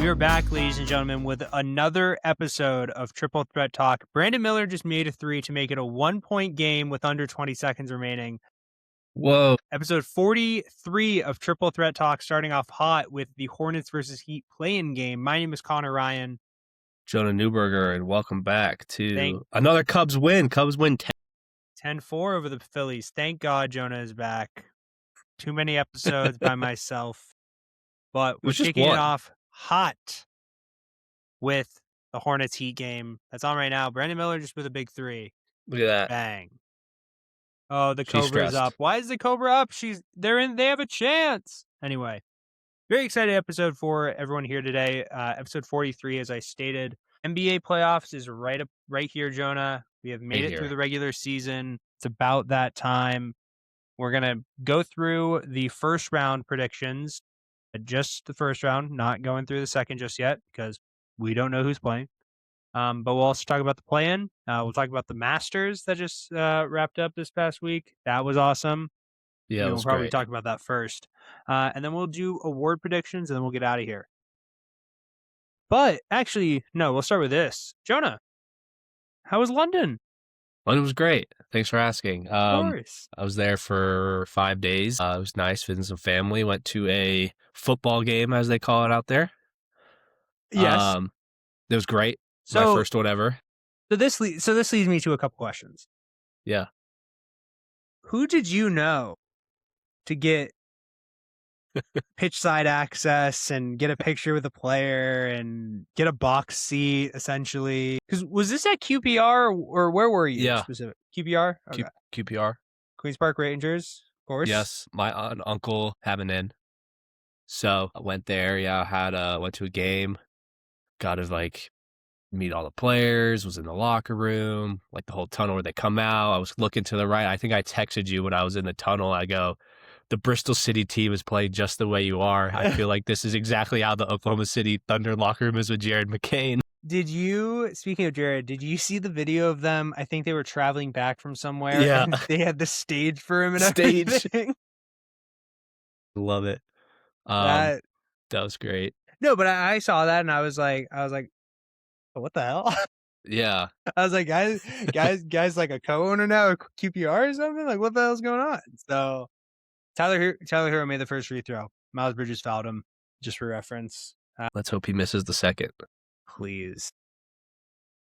We are back, ladies and gentlemen, with another episode of Triple Threat Talk. Brandon Miller just made a three to make it a 1-point game with under 20 seconds remaining. Whoa. Episode 43 of Triple Threat Talk, starting off hot with the Hornets versus Heat play-in game. My name is Connor Ryan. Jonah Newberger, and welcome back to another Cubs win. Cubs win 10-4 over the Phillies. Thank God Jonah is back. Too many episodes by myself. But we're kicking it off hot with the Hornets Heat game that's on right now. Brandon Miller just with a big three. Look at that. Bang. Oh, the Cobra's up. Why is the Cobra up? They have a chance. Anyway, very excited episode for everyone here today. Episode 43, as I stated. NBA playoffs is right here, Jonah. We have made it through the regular season. It's about that time. We're going to go through the first round predictions. Just the first round, not going through the second just yet because we don't know who's playing. But we'll also talk about the play-in. We'll talk about the Masters that just wrapped up this past week. That was awesome. Yeah, we'll probably talk about that first. And then we'll do award predictions, and then we'll get out of here. But actually, no, we'll start with this. Jonah, how was London? London was great. Thanks for asking. Of course. I was there for 5 days. It was nice visiting some family. Went to a football game, as they call it out there. Yes. It was great. My first one ever. So this leads me to a couple questions. Yeah. Who did you know to get pitch side access and get a picture with a player and get a box seat, essentially? Because was this at QPR or where were you? Yeah. Specific QPR? Okay. QPR. Queens Park Rangers, of course. Yes. My aunt and uncle have an in. So I went there. Yeah. Went to a game. Got to meet all the players, was in the locker room, the whole tunnel where they come out. I was looking to the right. I think I texted you when I was in the tunnel. I go, the Bristol City team is playing just the way you are. I feel like this is exactly how the Oklahoma City Thunder locker room is with Jared McCain. Speaking of Jared, did you see the video of them? I think they were traveling back from somewhere. Yeah. And they had the stage for him and everything. Love it. That was great. No, but I saw that and I was like, what the hell? Yeah. I was like, guys, like a co-owner now of QPR or something? Like, what the hell's going on? So Tyler Hero made the first free throw. Miles Bridges fouled him, just for reference. Let's hope he misses the second. Please.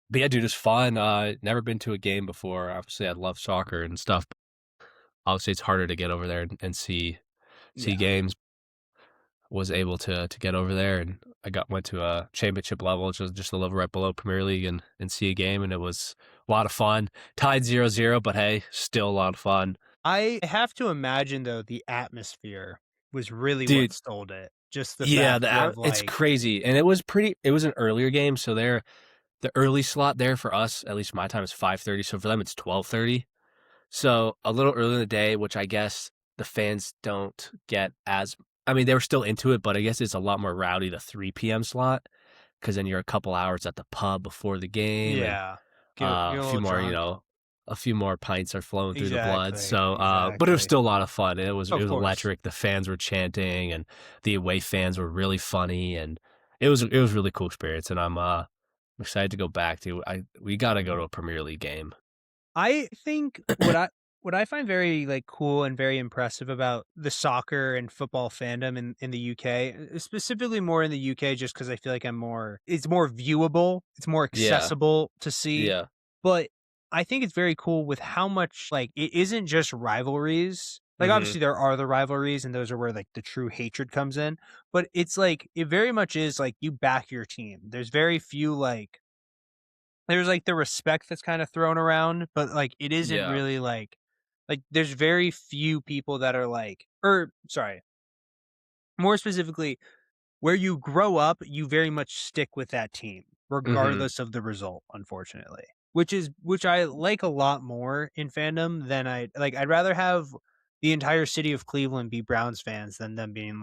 But yeah, dude, it's fun. Never been to a game before. Obviously, I love soccer and stuff. Obviously, it's harder to get over there and see games. Was able to get over there, and I went to a championship level, which was just a level right below Premier League, and see a game, and it was a lot of fun. Tied 0-0, but hey, still a lot of fun. I have to imagine though the atmosphere was really what sold it. Just the fact it's crazy, and it was an earlier game, so the early slot there for us, at least my time, is 5:30, so for them it's 12:30, so a little early in the day, which I guess the fans don't get as. I mean, they were still into it, but I guess it's a lot more rowdy, the 3 p.m. slot, because then you're a couple hours at the pub before the game. Yeah. A few more pints are flowing through the blood. So, but it was still a lot of fun. It was electric. The fans were chanting, and the away fans were really funny, and it was a really cool experience. And I'm excited to go back to. We got to go to a Premier League game. I think what I find very cool and very impressive about the soccer and football fandom in the UK, specifically more in the UK, just because I feel like it's more viewable, it's more accessible to see. Yeah. But I think it's very cool with how much it isn't just rivalries. Obviously there are the rivalries, and those are where the true hatred comes in. But it's it very much is you back your team. There's very few there's the respect that's kind of thrown around, but it isn't really there's very few people that are more specifically, where you grow up, you very much stick with that team, regardless of the result, unfortunately. Which I like a lot more in fandom than I'd rather have the entire city of Cleveland be Browns fans than them being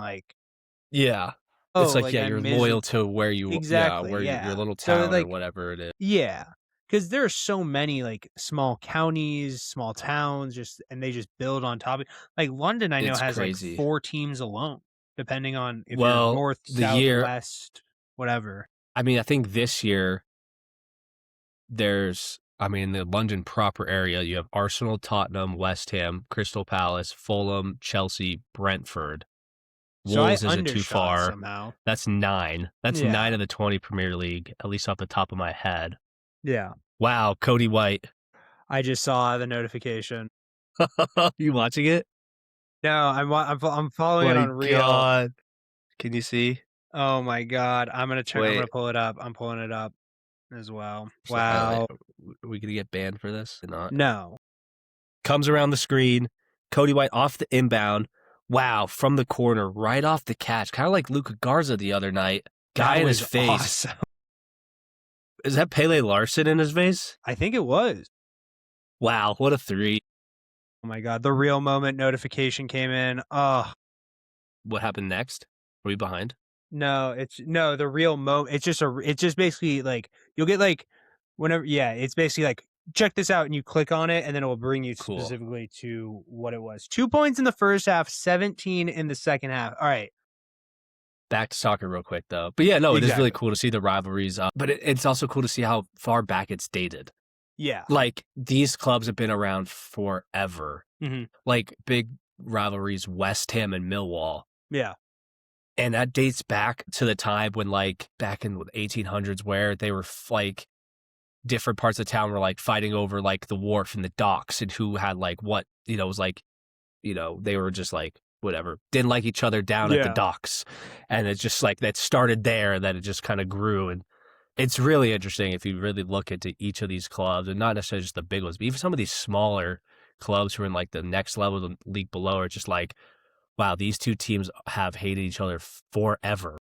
yeah. It's you're loyal to where you exactly your little town or whatever it is. Yeah. Because there are so many small counties, small towns, and they just build on top of it. London, I know, has crazy. 4 teams alone, depending on if you're north, the south, west. whatever. I mean, I think this year there's, in the London proper area, you have Arsenal, Tottenham, West Ham, Crystal Palace, Fulham, Chelsea, Brentford. So I Wolves isn't too undershot far. somehow. That's 9. That's 9 Yeah. of the 20 Premier League, at least off the top of my head. Yeah. Wow, Cody White. I just saw the notification. You watching it? No, I'm following it My on Reel. God. Can you see? Oh my God. I'm going to Wait. pull it up. I'm pulling it up as well. Wait, are Wow. we going to get banned for this? Not. No. Comes around the screen. Cody White off the inbound. Wow, from the corner, right off the catch. Kind of like Luka Garza the other night. Guy That in his was face. awesome. Is that Pele Larson in his face? I think it was. Wow, what a 3. Oh my God. The real moment notification came in. Oh, What happened next? Are we behind? no, the real moment. It's just basically like, you'll get like, whenever, yeah, it's basically like, check this out, and you click on it, and then it will bring you specifically to what it was. 2 points in the first half, 17 in the second half. All right. Back to soccer real quick, though. But yeah, no, it is really Exactly. cool to see the rivalries. But it's also cool to see how far back it's dated. Yeah. Like, these clubs have been around forever. Mm-hmm. Like, big rivalries, West Ham and Millwall. Yeah. And that dates back to the time when, like, back in the 1800s, where they were, like, different parts of town were, like, fighting over, like, the wharf and the docks and who had, like, what, it was like, they were just, like, whatever, didn't like each other down at the docks. And it's just, like, that started there, and then it just kind of grew. And it's really interesting if you really look into each of these clubs, and not necessarily just the big ones, but even some of these smaller clubs who are in, like, the next level of the league below are just like, wow, these two teams have hated each other forever.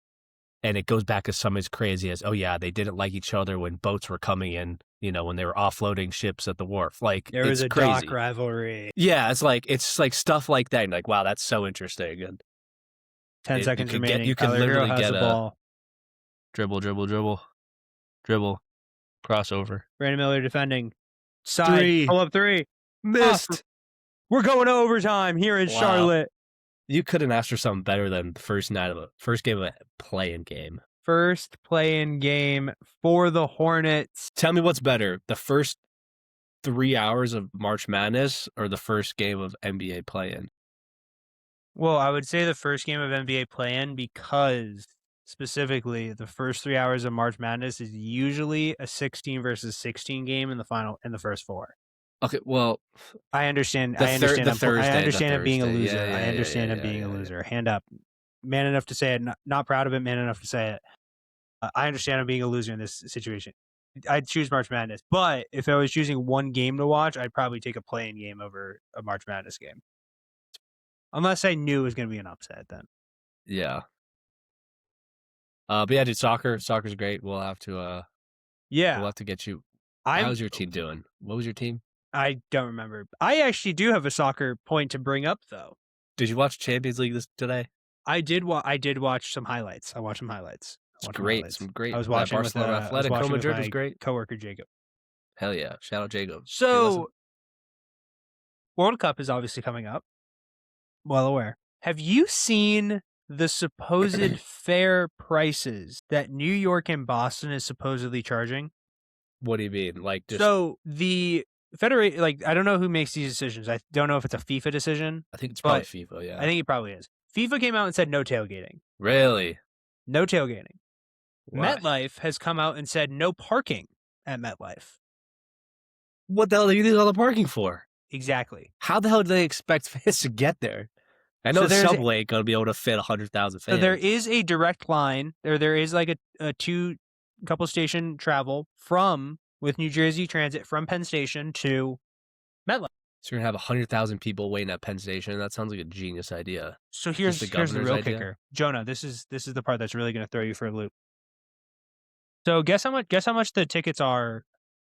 And it goes back to something as crazy as, oh yeah, they didn't like each other when boats were coming in, when they were offloading ships at the wharf. Like, There was it's a crazy. dock rivalry. Yeah, it's like stuff like that. And like, wow, that's so interesting. And 10 seconds remaining. You could Tyler literally Hero has get the a ball. dribble, crossover. Brandon Miller defending. Side. 3. Pull up 3. Missed. We're going to overtime here in Charlotte. You couldn't ask for something better than the first game of a play-in game. First play-in game for the Hornets. Tell me what's better, the first 3 hours of March Madness or the first game of NBA play-in? Well, I would say the first game of NBA play-in, because specifically the first 3 hours of March Madness is usually a 16 versus 16 game in the first 4. Okay, well, I understand. I understand Thursday, him being a loser. Yeah, I understand him being a loser. Hand up. Man enough to say it. Not proud of it. Man enough to say it. I understand him being a loser in this situation. I'd choose March Madness. But if I was choosing one game to watch, I'd probably take a play-in game over a March Madness game. Unless I knew it was going to be an upset then. Yeah. But yeah, dude, soccer's great. We'll have to get you. How's your team doing? What was your team? I don't remember. I actually do have a soccer point to bring up, though. Did you watch Champions League today? I did watch some highlights. I watched some highlights. It's great. Some great. I was watching Barcelona Athletic Madrid was great. Coworker Jacob. Hell yeah! Shout out Jacob. So, World Cup is obviously coming up. Well aware. Have you seen the supposed fair prices that New York and Boston is supposedly charging? What do you mean? Like, just... So the Federation, like, I don't know who makes these decisions. I don't know if it's a FIFA decision. I think it's probably FIFA, yeah. I think it probably is. FIFA came out and said no tailgating. Really? No tailgating. Why? MetLife has come out and said no parking at MetLife. What the hell do you need all the parking for? Exactly. How the hell do they expect fans to get there? I know the subway ain't going to be able to fit 100,000 fans. So there is a direct line. There is like a couple station travel with New Jersey Transit from Penn Station to MetLife. So you're going to have 100,000 people waiting at Penn Station? That sounds like a genius idea. So here's the real kicker. Jonah, this is the part that's really going to throw you for a loop. So guess how much the tickets are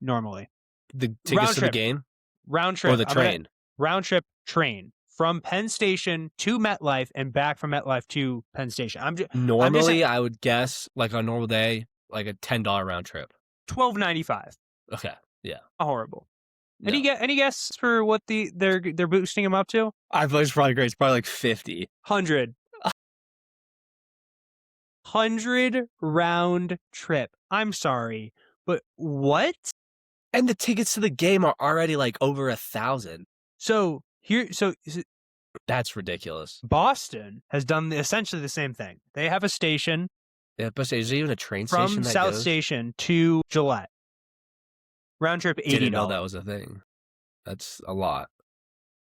normally? The tickets to the game? Round trip. Or the train? Round trip train from Penn Station to MetLife and back from MetLife to Penn Station. Normally, I would guess, like on a normal day, like a $10 round trip. $12.95. Okay, yeah. Horrible. No. Any guess for what they're boosting them up to? I thought it was probably great. It's probably like 50. 100. 100 round trip. I'm sorry, but what? And the tickets to the game are already like over 1,000. So That's ridiculous. Boston has done essentially the same thing. They have a station. Yeah, but is there even a train from station that South goes? Station to Gillette. Round trip $80. Didn't know that was a thing. That's a lot.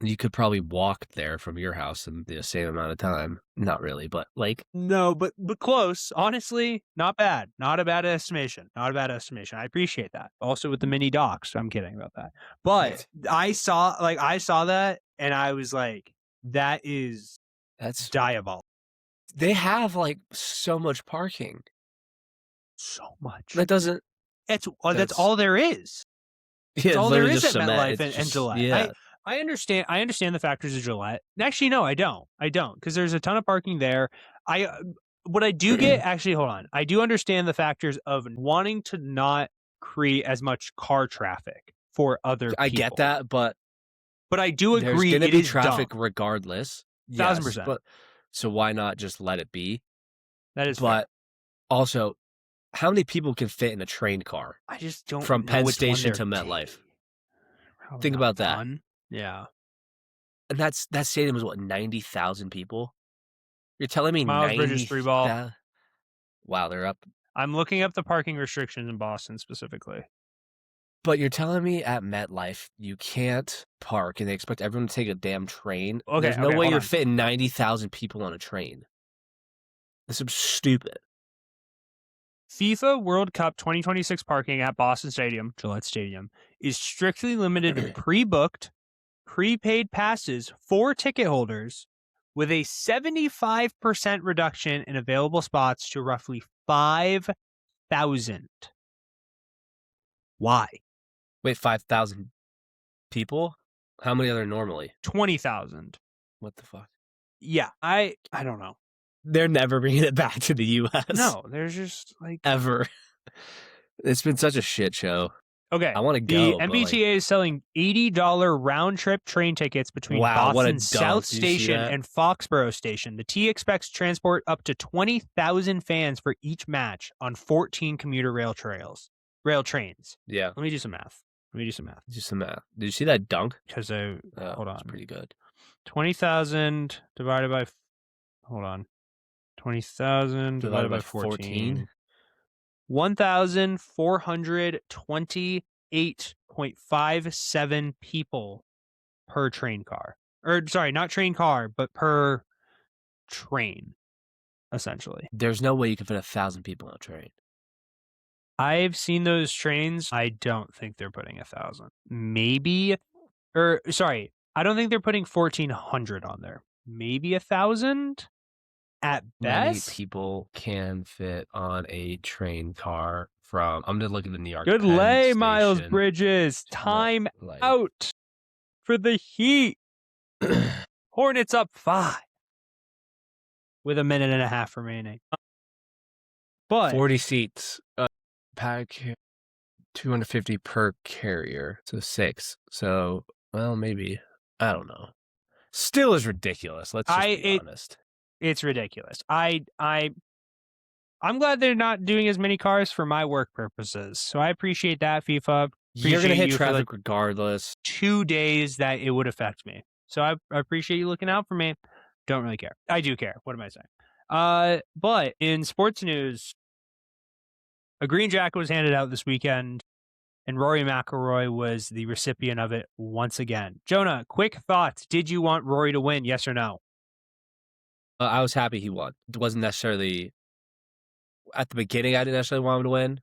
You could probably walk there from your house in the same amount of time. Not really, but like no, but close. Honestly, not bad. Not a bad estimation. Not a bad estimation. I appreciate that. Also with the mini docks. I'm kidding about that. But I saw that and I was like, that's diabolical. They have like so much parking. So much. That doesn't. That's all there is. Yeah, That's all there is at cement. MetLife and Gillette. Yeah. I understand the factors of Gillette. Actually, no, I don't. Because there's a ton of parking there. What I do get, actually, hold on. I do understand the factors of wanting to not create as much car traffic for other people. I get that, but I do agree there's it be is traffic dumb. regardless. 1,000%. But so why not just let it be? That is But fair. Also, how many people can fit in a train car? I just don't from know Penn which Station to MetLife. Think about that. Yeah. And that stadium was what, 90,000 people? You're telling me Miles Bridges 3 ball. Wow, they're up. I'm looking up the parking restrictions in Boston specifically. But you're telling me at MetLife you can't park and they expect everyone to take a damn train? Okay, There's no way you're on. fitting 90,000 people on a train. This is stupid. FIFA World Cup 2026 parking at Boston Stadium, Gillette Stadium, is strictly limited to pre-booked, prepaid passes for ticket holders with a 75% reduction in available spots to roughly 5,000. Why? Wait, 5,000 people? How many are there normally? 20,000. What the fuck? Yeah, I don't know. They're never bringing it back to the U.S. No, there's just like ever. It's been such a shit show. Okay, I want to go. The MBTA is selling $80 round trip train tickets between Boston South Station and Foxborough Station. The T expects to transport up to 20,000 fans for each match on 14 commuter rail trains. Yeah. Let me do some math. Do some math. Did you see that dunk? Because hold on, it's pretty good. 20,000 divided by 20,000 divided by 14. 1,428.57 people per train car. Or sorry, not train car, but per train, essentially. There's no way you can fit 1,000 people on a train. I've seen those trains. I don't think they're putting 1,000. Maybe, I don't think they're putting 1,400 on there. Maybe 1,000 at best. Many people can fit on a train car from. I'm gonna look at the New York. Good lay, Miles Bridges. Time out for the Heat. Hornets up 5 with a minute and a half remaining. But 40 seats, pack 250 per carrier, so 6. So, well, maybe, I don't know. Still is ridiculous. Let's just be honest. It's ridiculous. I'm glad they're not doing as many cars for my work purposes. So I appreciate that, FIFA. You're going to hit traffic regardless. 2 days that it would affect me. So I appreciate you looking out for me. Don't really care. I do care. What am I saying? But in sports news, a green jacket was handed out this weekend, and Rory McIlroy was the recipient of it once again. Jonah, quick thoughts. Did you want Rory to win, yes or no? I was happy he won. It wasn't necessarily... At the beginning, I didn't necessarily want him to win.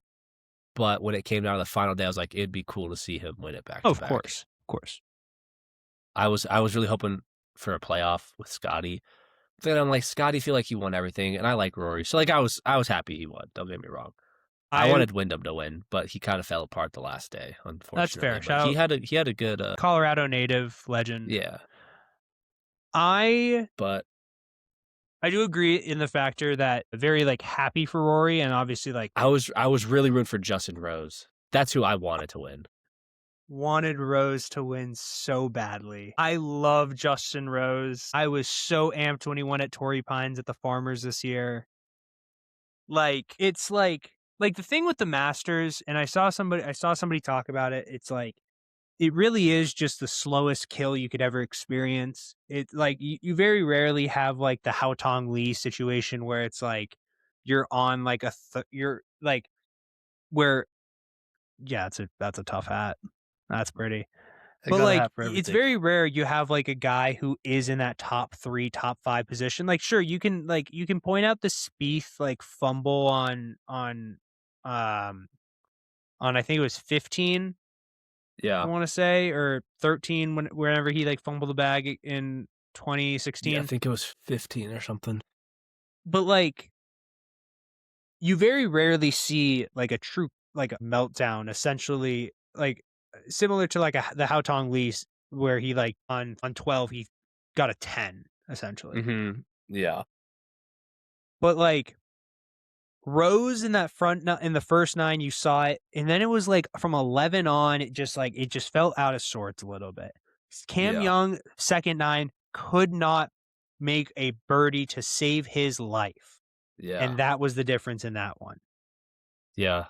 But when it came down to the final day, I was like, it'd be cool to see him win it back to back. Of course. I was really hoping for a playoff with Scotty. Then I'm like, Scotty feel like he won everything, and I like Rory. So like I was happy he won. Don't get me wrong. I wanted Wyndham to win, but he kind of fell apart the last day, unfortunately. That's fair. He had a good Colorado native legend. Yeah. But I do agree in the factor that very like happy for Rory, and obviously like I was really rooting for Justin Rose. That's who I wanted to win. Wanted Rose to win so badly. I love Justin Rose. I was so amped when he won at Torrey Pines at the Farmers this year. Like, it's like the thing with the Masters, and I saw somebody talk about it, it's like, it really is just the slowest kill you could ever experience. It like, you very rarely have, like, the Hao Tong Lee situation where it's like, you're on, like, you're, like where yeah, that's a tough hat. That's pretty. I But, got a like, hat for it's everything. very rare you have, like, a guy who is in that top 3, top 5 position. Like, sure, you can point out the Spieth, like, fumble um, on I think it was 15, I Yeah. wanna say, or 13 whenever he, like, fumbled the bag in Yeah, I 2016. think it was 15 or something. But, like, you very rarely see, like, a true like, a meltdown, essentially, like, similar to, like, the Hao Tong Lee where he, like, on 12, he got a 10, essentially. Mhm. Yeah. But, like, Rose in that in the first 9, you saw it, and then it was, like, from 11 on, it just felt out of sorts a little bit. Cam Yeah. Young, second 9, could not make a birdie to save his life, Yeah. and that was the difference in that one. Yeah.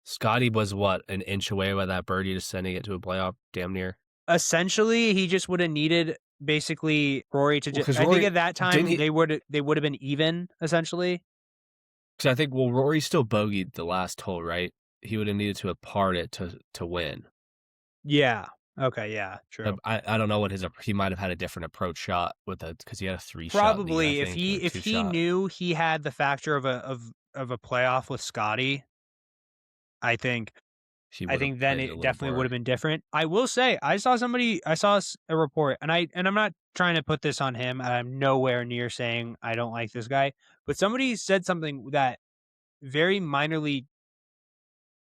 Scotty was what, an inch away with that birdie just sending it to a playoff, damn near. Essentially, he just woulda needed basically Rory to Well, just. because I think Rory at that didn't time, he? they would have been even, essentially. Because I think, well, Rory still bogeyed the last hole, right? He would have needed to have parred it to win. Yeah. Okay, yeah, true. I don't know what he might have had a different approach shot with it because he had a 3-shot lead, I Probably think, or a if he 2-shot. knew he had the factor of a playoff with Scotty, I think He would have then played it a it little definitely would more. have been different. I will say, I saw a report, and I'm not trying to put this on him, and I'm nowhere near saying I don't like this guy, but somebody said something that very minorly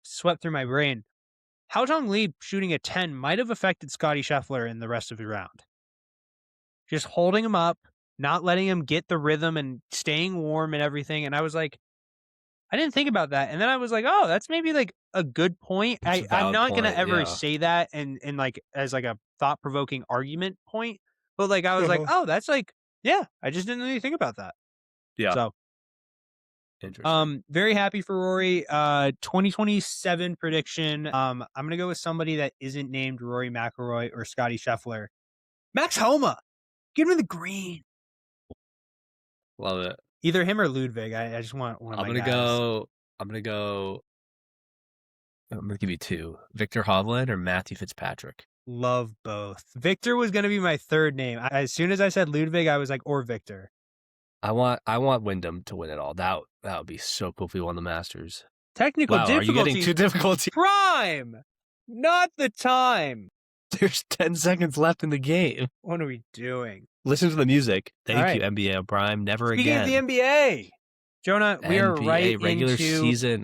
swept through my brain. Hao Tong Lee shooting a 10 might have affected Scotty Scheffler in the rest of the round. Just holding him up, not letting him get the rhythm and staying warm and everything. And I was like, I didn't think about that. And then I was like, oh, that's maybe like a good point. It's a I'm valid not gonna point, ever yeah. say that and like as like a thought provoking argument point. But like I was like, Uh-huh. oh, that's like, yeah, I just didn't really think about that. Yeah, So interesting. very happy for Rory. 2027 prediction. I'm gonna go with somebody that isn't named Rory McIlroy or Scotty Scheffler. Max Homa. Give me the green. Love it. Either him or Ludwig. I just want one of I'm my gonna guys. go I'm gonna go I'm gonna give you 2. Victor Hovland or Matthew Fitzpatrick? Love both. Victor was gonna be my third name. As soon as I said Ludwig, I was like, or Victor. I want Wyndham to win it all. That would be so cool if we won the Masters. Technical Wow, are you getting difficulties. too difficult? Prime. Not the time. There's 10 seconds left in the game. What are we doing? Listen to the music. All Thank you, right. NBA Prime. Never Speaking of the again. NBA, Jonah, we are NBA right regular into season.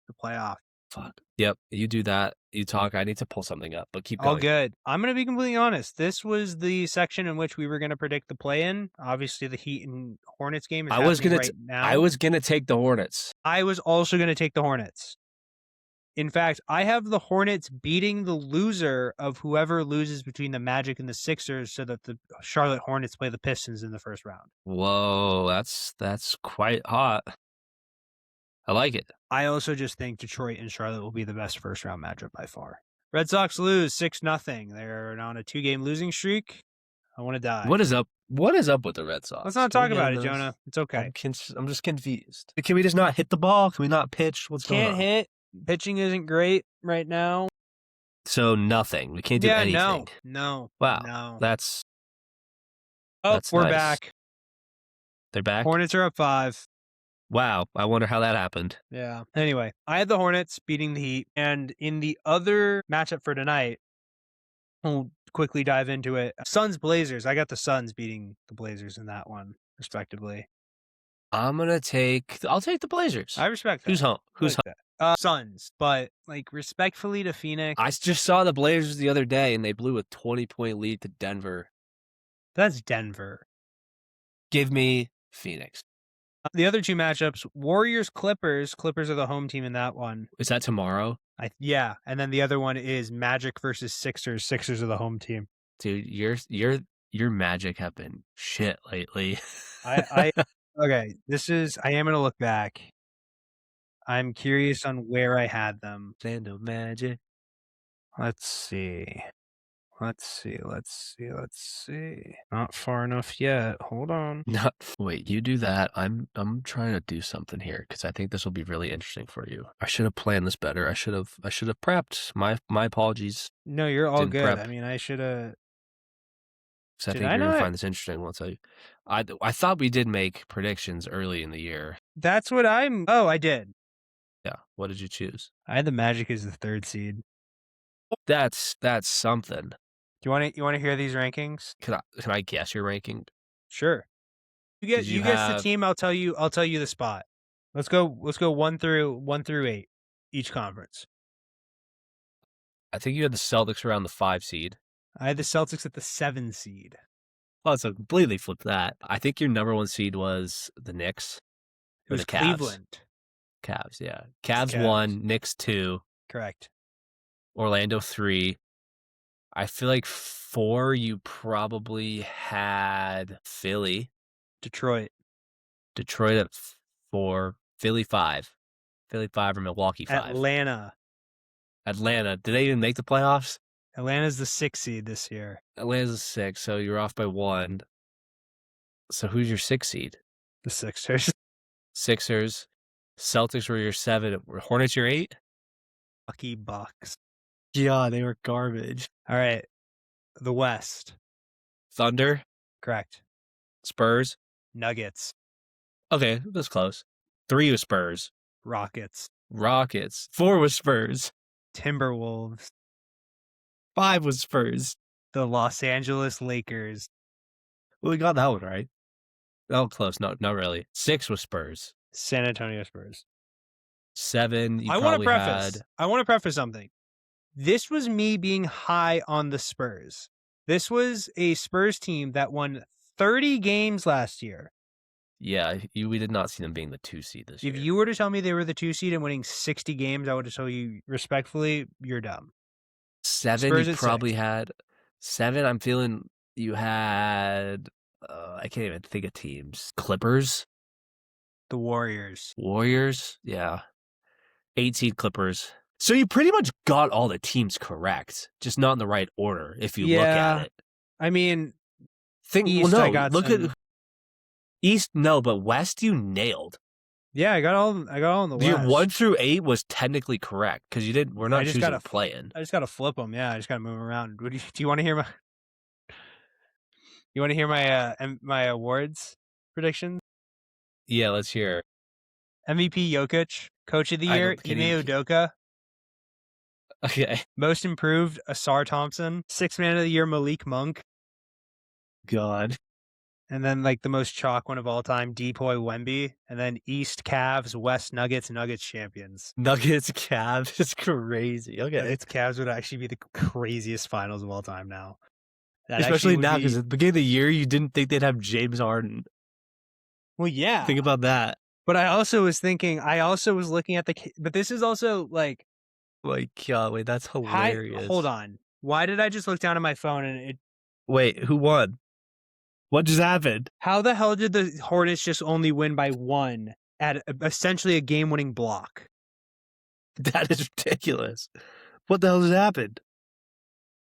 the playoff. Fuck. Yep. You do that. You talk. I need to pull something up, but keep All going. good. I'm going to be completely honest. This was the section in which we were going to predict the play-in. Obviously, the Heat and Hornets game is happening right now. I was gonna take the Hornets. I was also going to take the Hornets. In fact, I have the Hornets beating the loser of whoever loses between the Magic and the Sixers so that the Charlotte Hornets play the Pistons in the first round. Whoa, that's quite hot. I like it. I also just think Detroit and Charlotte will be the best first round matchup by far. Red Sox lose 6-0. They're on a 2-game losing streak. I want to die. What is up? What is up with the Red Sox? Let's not talk about it, Jonah. It's okay. I'm just confused. Can we just not hit the ball? Can we not pitch? What's going on? Can't hit. Pitching isn't great right now. So nothing. We can't do anything. No. Wow. No. That's We're nice. back. They're back. Hornets are up 5. Wow. I wonder how that happened. Yeah. Anyway, I had the Hornets beating the Heat. And in the other matchup for tonight, we'll quickly dive into it. Suns Blazers. I got the Suns beating the Blazers in that one, respectively. I'll take the Blazers. I respect that. Who's home? Who's home? Suns, but like respectfully to Phoenix. I just saw the Blazers the other day and they blew a 20-point lead to Denver. That's Denver. Give me Phoenix. The other two matchups, Warriors Clippers. Clippers are the home team in that one. Is that tomorrow? Yeah, and then the other one is Magic versus Sixers. Sixers are the home team. Dude, your Magic have been shit lately. Okay, I am gonna look back. I'm curious on where I had them. Land of magic. Let's see. Not far enough yet. Hold on. Not wait, you do that. I'm trying to do something here because I think this will be really interesting for you. I should have planned this better. I should have prepped. My apologies. No, you're all Didn't good. prep. I mean, I should have. So I Did think I you're gonna not? find this interesting once I thought we did make predictions early in the year. That's what I'm. Oh, I did. Yeah. What did you choose? I had the Magic as the 3rd seed. That's something. Do you want to hear these rankings? Can I guess your ranking? Sure. You guess the team. I'll tell you the spot. Let's go 1 through 8 each conference. I think you had the Celtics around the 5 seed. I had the Celtics at the 7 seed. Oh, so completely flipped that. I think your number 1 seed was the Knicks. It was the Cavs. Cleveland. Cavs, yeah. Cavs 1, Knicks 2. Correct. Orlando 3. I feel like 4 you probably had Philly. Detroit at 4. Philly 5. Philly 5 or Milwaukee 5. Atlanta. Did they even make the playoffs? Atlanta's the 6th seed this year. Atlanta's the 6, so you're off by 1. So who's your 6 seed? The Sixers. Sixers. Celtics were your 7. Hornets your 8? Lucky Bucks. Yeah, they were garbage. All right. The West. Thunder. Correct. Spurs. Nuggets. Okay, that's close. 3 was Spurs. Rockets. 4 was Spurs. Timberwolves. 5 was Spurs. The Los Angeles Lakers. Well, we got that one right. Oh, close. No, not really. 6 was Spurs. San Antonio Spurs. 7, you I probably I want to preface something. This was me being high on the Spurs. This was a Spurs team that won 30 games last year. Yeah, we did not see them being the 2 seed this year. If you were to tell me they were the 2 seed and winning 60 games, I would have told you respectfully, you're dumb. 7, Spurs you at probably 6. had. 7, I'm feeling you had. I can't even think of teams. Clippers. The Warriors. Yeah. 8 seed Clippers. So you pretty much got all the teams correct, just not in the right order if you look at it. I mean, East, at East, no, but West you nailed. Yeah, I got all in the West. Your 1 through 8 was technically correct because you didn't. We're not choosing play-in. I just got to flip them. Yeah, I just got to move them around. Do you want to hear my? You want to hear my awards predictions? Yeah, let's hear. MVP Jokic, Coach of the Year Ime Udoka. Okay. Most Improved Asar Thompson, 6th Man of the Year Malik Monk. God. And then the most chalk one of all time, Depoy Wemby. And then East Cavs, West Nuggets champions. Nuggets Cavs is crazy. Okay. Nuggets Cavs would actually be the craziest finals of all time now. Especially now, because at the beginning of the year, you didn't think they'd have James Harden. Well, yeah. Think about that. But I also was looking at but this is also like. My God, wait, that's hilarious. Hold on. Why did I just look down at my phone and it. Wait, who won? What just happened? How the hell did the Hornets just only win by 1 at essentially a game-winning block? That is ridiculous. What the hell just happened?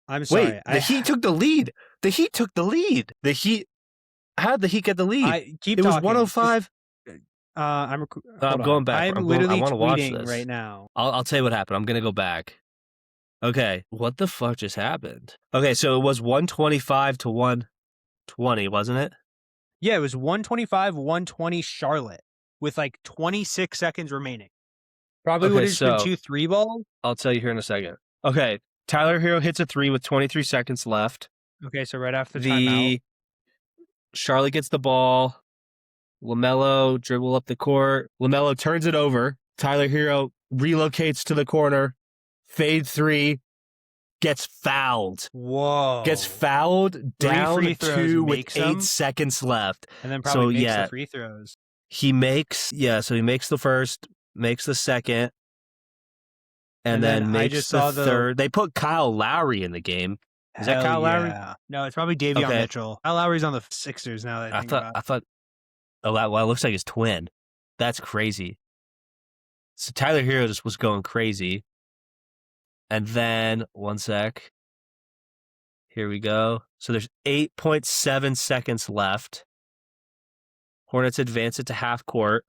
I'm sorry. Wait, the Heat took the lead. How did the Heat get the lead? It was 105. I'm going back. I'm literally tweeting right now. I'll tell you what happened. I'm going to go back. Okay, what the fuck just happened? Okay, so it was 125 to 120, wasn't it? Yeah, it was 125, 120 Charlotte with 26 seconds remaining. Probably would have been 2 3-balls. I'll tell you here in a second. Okay, Tyler Hero hits a 3 with 23 seconds left. Okay, so right after the timeout. Charlotte gets the ball. LaMelo dribble up the court. LaMelo turns it over. Tyler Hero relocates to the corner. Fade 3. Gets fouled. Whoa. Gets fouled down 2 with 8 seconds left. And then probably makes the free throws. He makes the first, makes the second, and then makes the third. They put Kyle Lowry in the game. Is that Kyle Lowry? No, it's probably Davion Mitchell. Kyle Lowry's on the Sixers now that I think about it. I thought, oh, well, it looks like his twin. That's crazy. So Tyler Hero just was going crazy. And then, one sec. Here we go. So there's 8.7 seconds left. Hornets advance it to half court.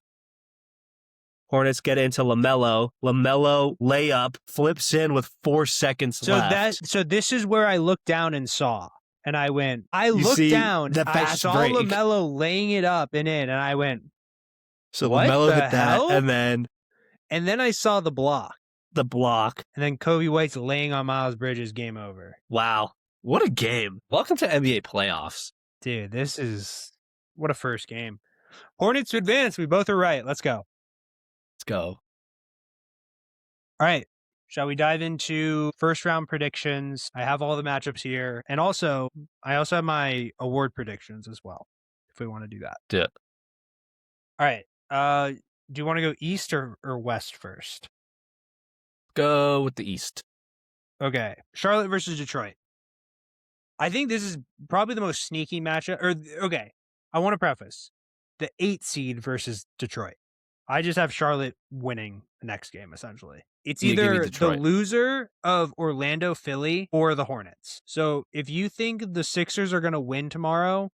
Hornets get into LaMelo. LaMelo layup, flips in with 4 seconds left. So this is where I looked down and saw. And I went, I looked down, I saw LaMelo laying it up and in, and I went, so what LaMelo the hit hell? that, and then I saw the block. And then Kobe White's laying on Miles Bridges, game over. Wow. What a game. Welcome to NBA playoffs. Dude, what a first game. Hornets to advance. We both are right. Let's go. All right. Shall we dive into first round predictions? I have all the matchups here. And also, I also have my award predictions as well, if we want to do that. Yeah. All right. Do you want to go East or West first? Go with the East. Okay. Charlotte versus Detroit. I think this is probably the most sneaky matchup. Okay. I want to preface the 8 seed versus Detroit. I just have Charlotte winning the next game, essentially. It's either the loser of Orlando, Philly, or the Hornets. So if you think the Sixers are going to win tomorrow,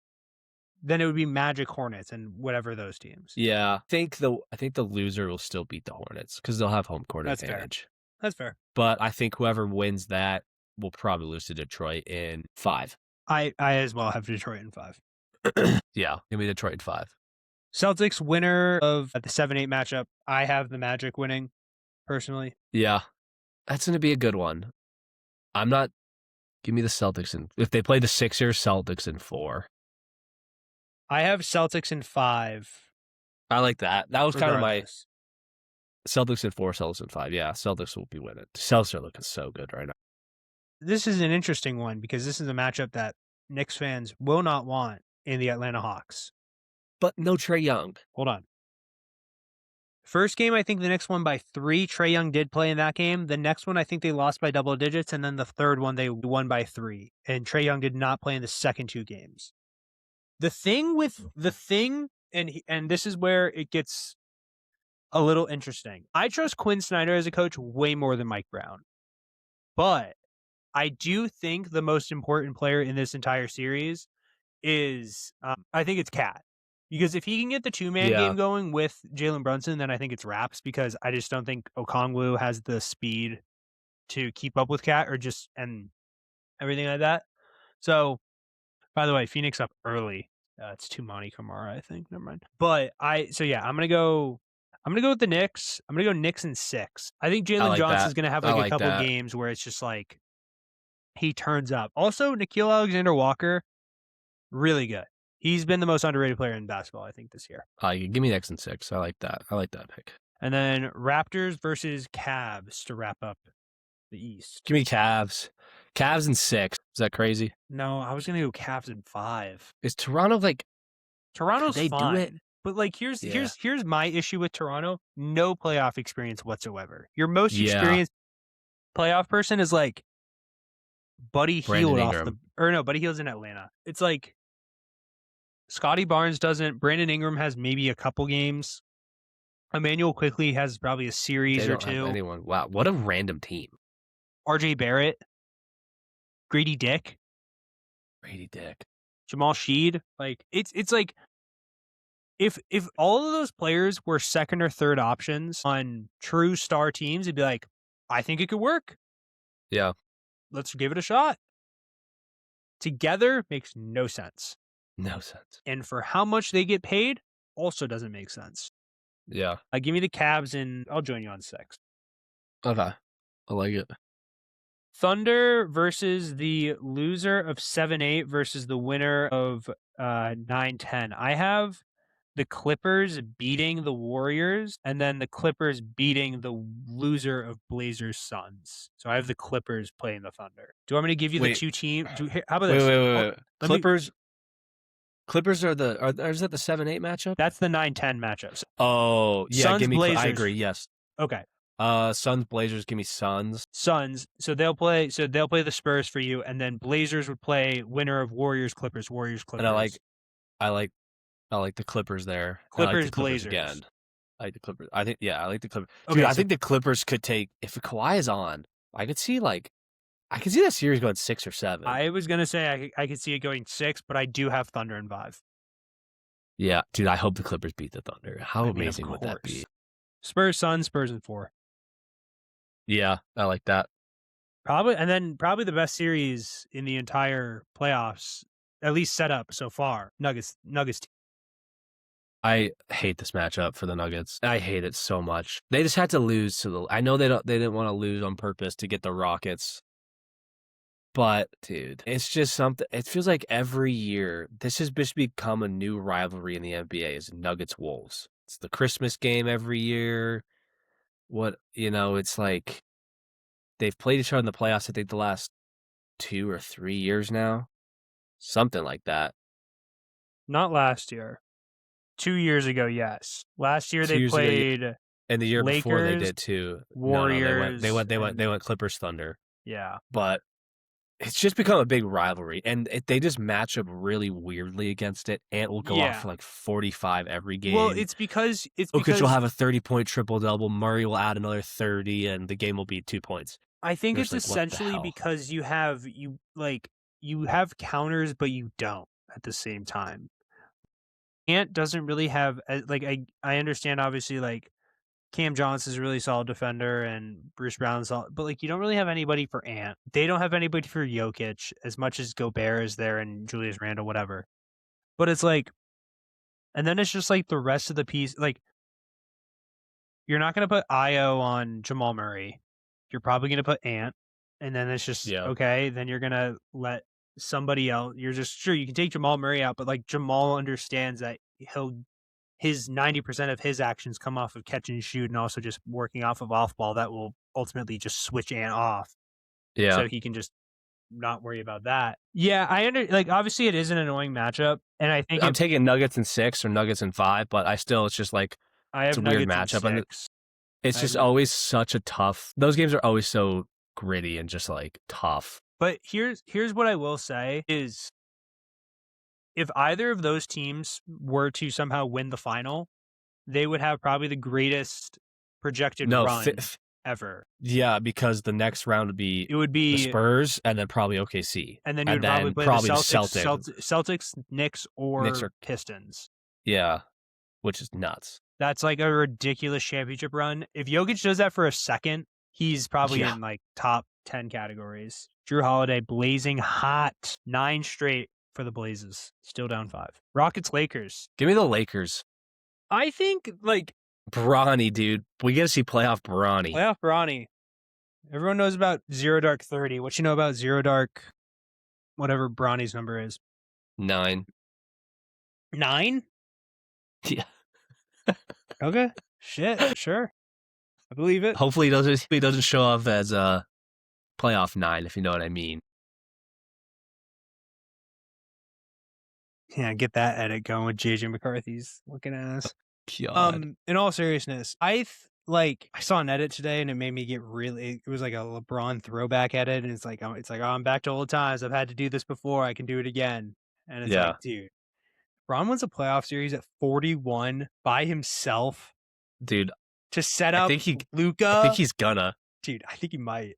then it would be Magic, Hornets, and whatever those teams. Yeah, I think the loser will still beat the Hornets because they'll have home court advantage. That's fair. But I think whoever wins that will probably lose to Detroit in 5. I as well have Detroit in 5. Yeah, give me Detroit in 5. Celtics winner of the 7-8 matchup. I have the Magic winning, personally. Yeah, that's going to be a good one. Give me the Celtics if they play the Sixers, Celtics in 4. I have Celtics in 5. I like that. That was kind of my Celtics in 4, Celtics in 5. Yeah, Celtics will be winning. The Celtics are looking so good right now. This is an interesting one because this is a matchup that Knicks fans will not want in the Atlanta Hawks. But no Trae Young. Hold on. First game, I think the Knicks won by 3. Trae Young did play in that game. The next one, I think they lost by double digits. And then the third one, they won by 3. And Trae Young did not play in the second 2 games. And this is where it gets a little interesting. I trust Quinn Snyder as a coach way more than Mike Brown. But I do think the most important player in this entire series is, I think it's Cat. Because if he can get the 2-man game going with Jalen Brunson, then I think it's wraps because I just don't think Okongwu has the speed to keep up with Cat and everything like that. So, by the way, Phoenix up early. It's Tumani Kamara, I think. Never mind. But I'm gonna go with the Knicks. I'm gonna go Knicks in 6. I think Jalen Johnson's gonna have a couple games where it's just like he turns up. Also, Nickeil Alexander-Walker, really good. He's been the most underrated player in basketball, I think, this year. Give me Knicks in 6. I like that. I like that pick. And then Raptors versus Cavs to wrap up the East. Give me Cavs. Cavs in 6. Is that crazy? No, I was gonna go Cavs in 5. Is Toronto Toronto's they fine. Do it? But here's my issue with Toronto. No playoff experience whatsoever. Your most experienced playoff person is like Buddy Hield Buddy Hield's in Atlanta. It's like Scotty Barnes doesn't. Brandon Ingram has maybe a couple games. Emmanuel Quickley has probably a series or 2. Anyone. Wow, what a random team. RJ Barrett, Grady Dick, Jamal Sheed. Like it's like if all of those players were second or third options on true star teams, it'd be like, I think it could work. Yeah. Let's give it a shot. Together makes no sense. No sense. And for how much they get paid, also doesn't make sense. Yeah. Give me the Cavs and I'll join you on 6. Okay. I like it. Thunder versus the loser of 7-8 versus the winner of 9-10. I have the Clippers beating the Warriors and then the Clippers beating the loser of Blazers Suns. So I have the Clippers playing the Thunder. Do you want me to give you the 2 teams? How about this? Wait. Clippers is that the 7-8 matchup? That's the 9-10 matchup. Oh, yeah. Suns, Blazers. I agree. Yes. Okay. Suns, Blazers. Give me Suns. So they'll play the Spurs for you, and then Blazers would play winner of Warriors, Clippers. And I like the Clippers there. Blazers again. I like the Clippers. I think I like the Clippers. Dude, Okay, I so think the Clippers could take if Kawhi is on. I could see that series going 6 or 7. I was gonna say I could see it going 6, but I do have Thunder in 5. Yeah, dude, I hope the Clippers beat the Thunder. How I mean, of amazing would that be? course. Spurs, Suns, Spurs in 4. Yeah, I like that. Probably the best series in the entire playoffs, at least set up so far. Nuggets. I hate this matchup for the Nuggets. I hate it so much. They just had to lose to the. I know they didn't want to lose on purpose to get the Rockets, but dude, it's just something. It feels like every year this has just become a new rivalry in the NBA. Is Nuggets Wolves? It's the Christmas game every year. It's like they've played each other in the playoffs. I think the last 2 or 3 years now, something like that. Not last year. 2 years ago, yes. Last year 2 they years ago, played and the year before they Lakers, did too. No, Warriors, they went Clippers Thunder. yeah. But it's just become a big rivalry, and they just match up really weirdly against it. Ant will go off Yeah. for like 45 every game. Well, it's because Jokic will have a 30-point triple-double. Murray will add another 30, and the game will be 2 points. I think It's it's like, what the essentially hell? because you have counters, but you don't at the same time. Ant doesn't really have I understand obviously like Cam Johnson's a really solid defender and Bruce Brown's solid, but like you don't really have anybody for Ant. They don't have anybody for Jokic as much as Gobert is there and Julius Randle, whatever. But it's like, and then it's just like the rest of the piece. Like you're not going to put Io on Jamal Murray. You're probably going to put Ant, and then it's just Yeah. okay. Then you're going to let somebody else. You're just sure you can take Jamal Murray out, but like Jamal understands that his 90% of his actions come off of catch and shoot and also just working off of off ball that will ultimately just switch Ant off. Yeah. So he can just not worry about that. Yeah, obviously it is an annoying matchup, and I think I'm taking Nuggets in 6 or Nuggets in 5, but it's just like I it's have a weird Nuggets in matchup, and 6. it's just always such a tough. Those games are always so gritty and just like tough. But here's what I will say is if either of those teams were to somehow win the final, they would have probably the greatest projected run ever. Yeah, because the next round would be the Spurs and then probably OKC. And then you would probably play the Celtics, Knicks, or Pistons. Yeah, which is nuts. That's like a ridiculous championship run. If Jokic does that for a second, he's probably in like top 10 categories. Drew Holiday blazing hot. 9 straight for the Blazes. Still down 5. Rockets, Lakers. Give me the Lakers. I think like Bronny, dude. We get to see playoff Bronny. Playoff Bronny. Everyone knows about Zero Dark 30. What you know about Zero Dark, whatever Bronny's number is? 9. 9? Yeah. Okay. Shit. Sure. I believe it. Hopefully he doesn't show up as a playoff 9, if you know what I mean. Yeah, get that edit going with JJ McCarthy's looking ass. God. In all seriousness, I saw an edit today and it made me get really. It was like a LeBron throwback edit, and it's like oh, I'm back to old times. I've had to do this before. I can do it again. And it's like, dude, LeBron wins a playoff series at 41 by himself, dude. To set up Luka. I think he's gonna. Dude, I think he might.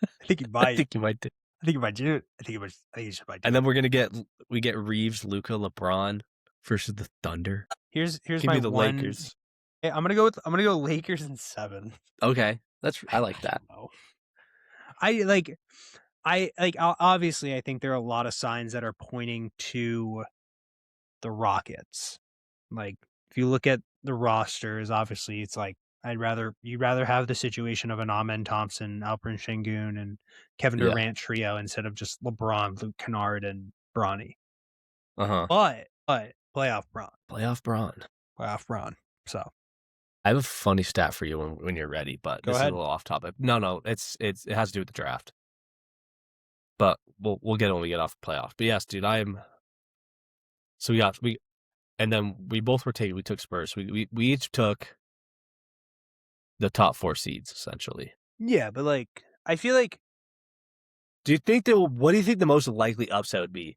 I think he might. I think he might do. I think he might do it. I think he should might do and then we're gonna get Reeves, Luka, LeBron versus the Thunder. Here's Give my me the Lakers. Hey, I'm gonna go Lakers in 7. Okay, I like that. Obviously I think there are a lot of signs that are pointing to the Rockets. Like if you look at the rosters, obviously it's like you'd rather have the situation of an Amen Thompson, Alperen Şengün, and Kevin Durant trio instead of just LeBron, Luke Kennard, and Bronny. But playoff Bron. So I have a funny stat for you when you're ready, but this is a little off topic. No, it has to do with the draft. But we'll get it when we get off the playoff. But yes, dude, and then we both we took Spurs. We each took the top 4 seeds essentially. Yeah, but like I feel like. What do you think the most likely upset would be?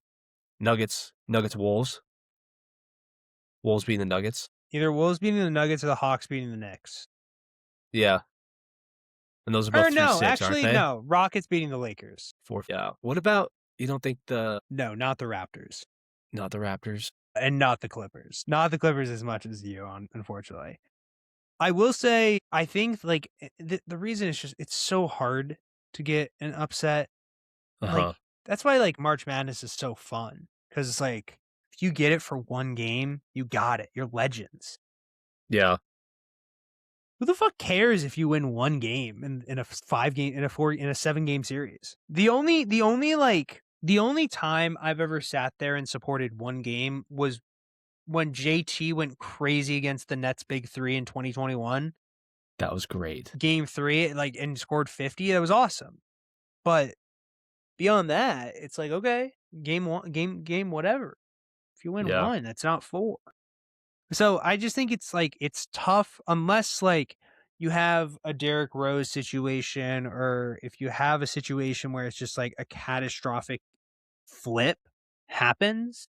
Nuggets, Wolves. Wolves being the Nuggets. Either Wolves beating the Nuggets or the Hawks beating the Knicks. Yeah. And those are both Or through no, 6, aren't actually, they? no. Rockets beating the Lakers. 4, yeah. What about you don't think No, not the Raptors. not the Raptors? And not the Clippers. Not the Clippers as much as you, unfortunately. I will say, I think, like, the reason is just it's so hard to get an upset. Like, Uh-huh. that's why, like, March Madness is so fun. Because it's like, if you get it for one game, you got it. You're legends. Yeah. Who the fuck cares if you win one game in a 5-game, in a 7-game series? The only time I've ever sat there and supported one game was when JT went crazy against the Nets Big Three in 2021. That was great. Game 3, like, and scored 50. That was awesome. But beyond that, it's like, okay, game one, game, whatever. If you win Yeah. one, that's not 4. So I just think it's like it's tough unless like you have a Derrick Rose situation, or if you have a situation where it's just like a catastrophic flip happens.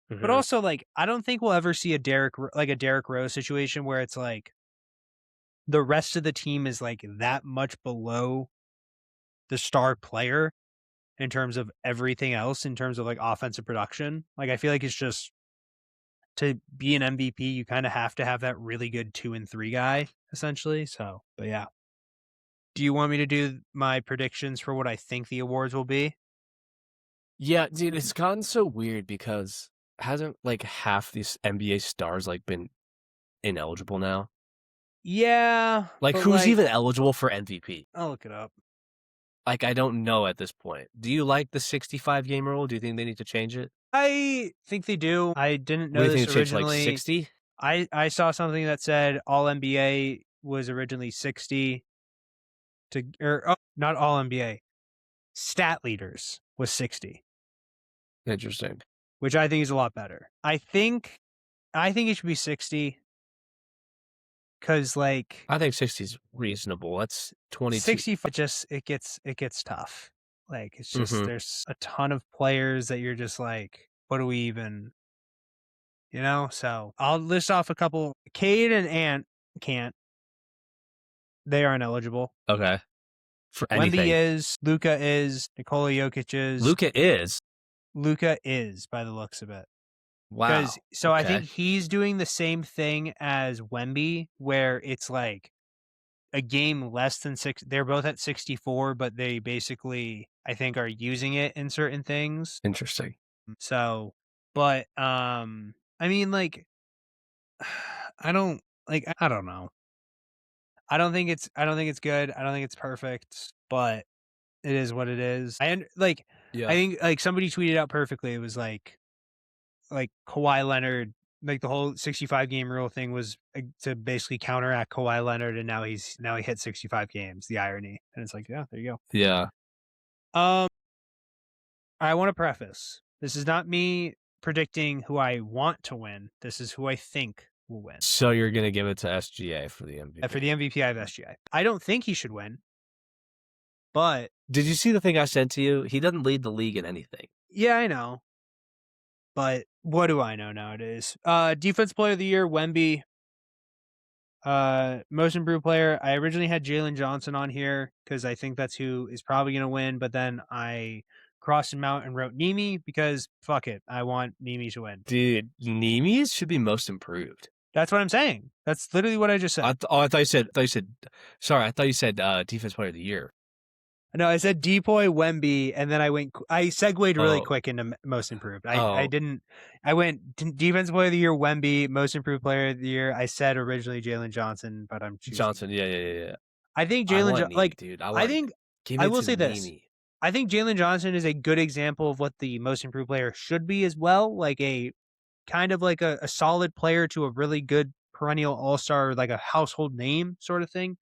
But Mhm. also, like, I don't think we'll ever see a Derrick Rose situation where it's like the rest of the team is like that much below the star player in terms of everything else, in terms of like offensive production. Like, I feel like it's just to be an MVP, you kind of have to have that really good 2 and 3 guy, essentially. So, but yeah. Do you want me to do my predictions for what I think the awards will be? Yeah, dude, it's gotten so weird because hasn't, like, half these NBA stars, like, been ineligible now? Yeah, Like, but who's like, even eligible for MVP? I'll look it up. Like, I don't know at this point. Do you like the 65 game rule? Do you think they need to change it? I think they do. I didn't What do know you think this they change to, like, originally. 60? I saw something that said all NBA was originally 60 to, or oh, not all NBA. Stat leaders was 60, Interesting. which I think is a lot better. I think it should be 60 cuz like I think 60 is reasonable. That's 22. 60 just it gets tough. Like, it's just Mhm. there's a ton of players that you're just like, what do we even, So I'll list off a couple. Cade and Ant can't. They aren't eligible. Okay. For Wemby anything. is, Luca is, Nikola Jokic is. Luka is? Luca is, by the looks of it. Because Wow. so I think Okay. he's doing the same thing as Wemby, where it's like a game less than 6. They're both at 64, but they basically, I think, are using it in certain things. Interesting. So, but I mean, like, I don't know. I don't think it's good. I don't think it's perfect, but it is what it is. I Yeah. think, like, somebody tweeted out perfectly. It was like Kawhi Leonard, like, the whole 65 game rule thing was to basically counteract Kawhi Leonard, and now he hit 65 games. The irony, and it's like, yeah, there you Yeah. go. I want to preface: this is not me predicting who I want to win. This is who I think will win. So you're gonna give it to SGA for the For MVP. the MVP, I have SGA. I don't think he should win, but Did you see the thing I sent to you? He doesn't lead the league in anything. yeah, I know. But what do I know nowadays? Defense player of the year, Wemby. Most improved player. I originally had Jalen Johnson on here because I think that's who is probably going to win. But then I crossed him out and wrote Nimi because fuck it, I want Nimi to win. Dude, Nemes should be most improved. That's what I'm saying. That's literally what I just said. I thought you said. Sorry, I thought you said defense player of the year. No, I said Depoy, Wemby, and then I segued really Oh, quick into most improved. I oh, didn't. I went defense player of the year, Wemby, most improved player of the year. I said originally Jalen Johnson, but I'm choosing. Johnson. Yeah. I think I want Nemi, dude. I think Give I it will to say this. Nemi. I think Jalen Johnson is a good example of what the most improved player should be as well. Like a kind of like a solid player to a really good perennial all-star, like a household name sort of thing.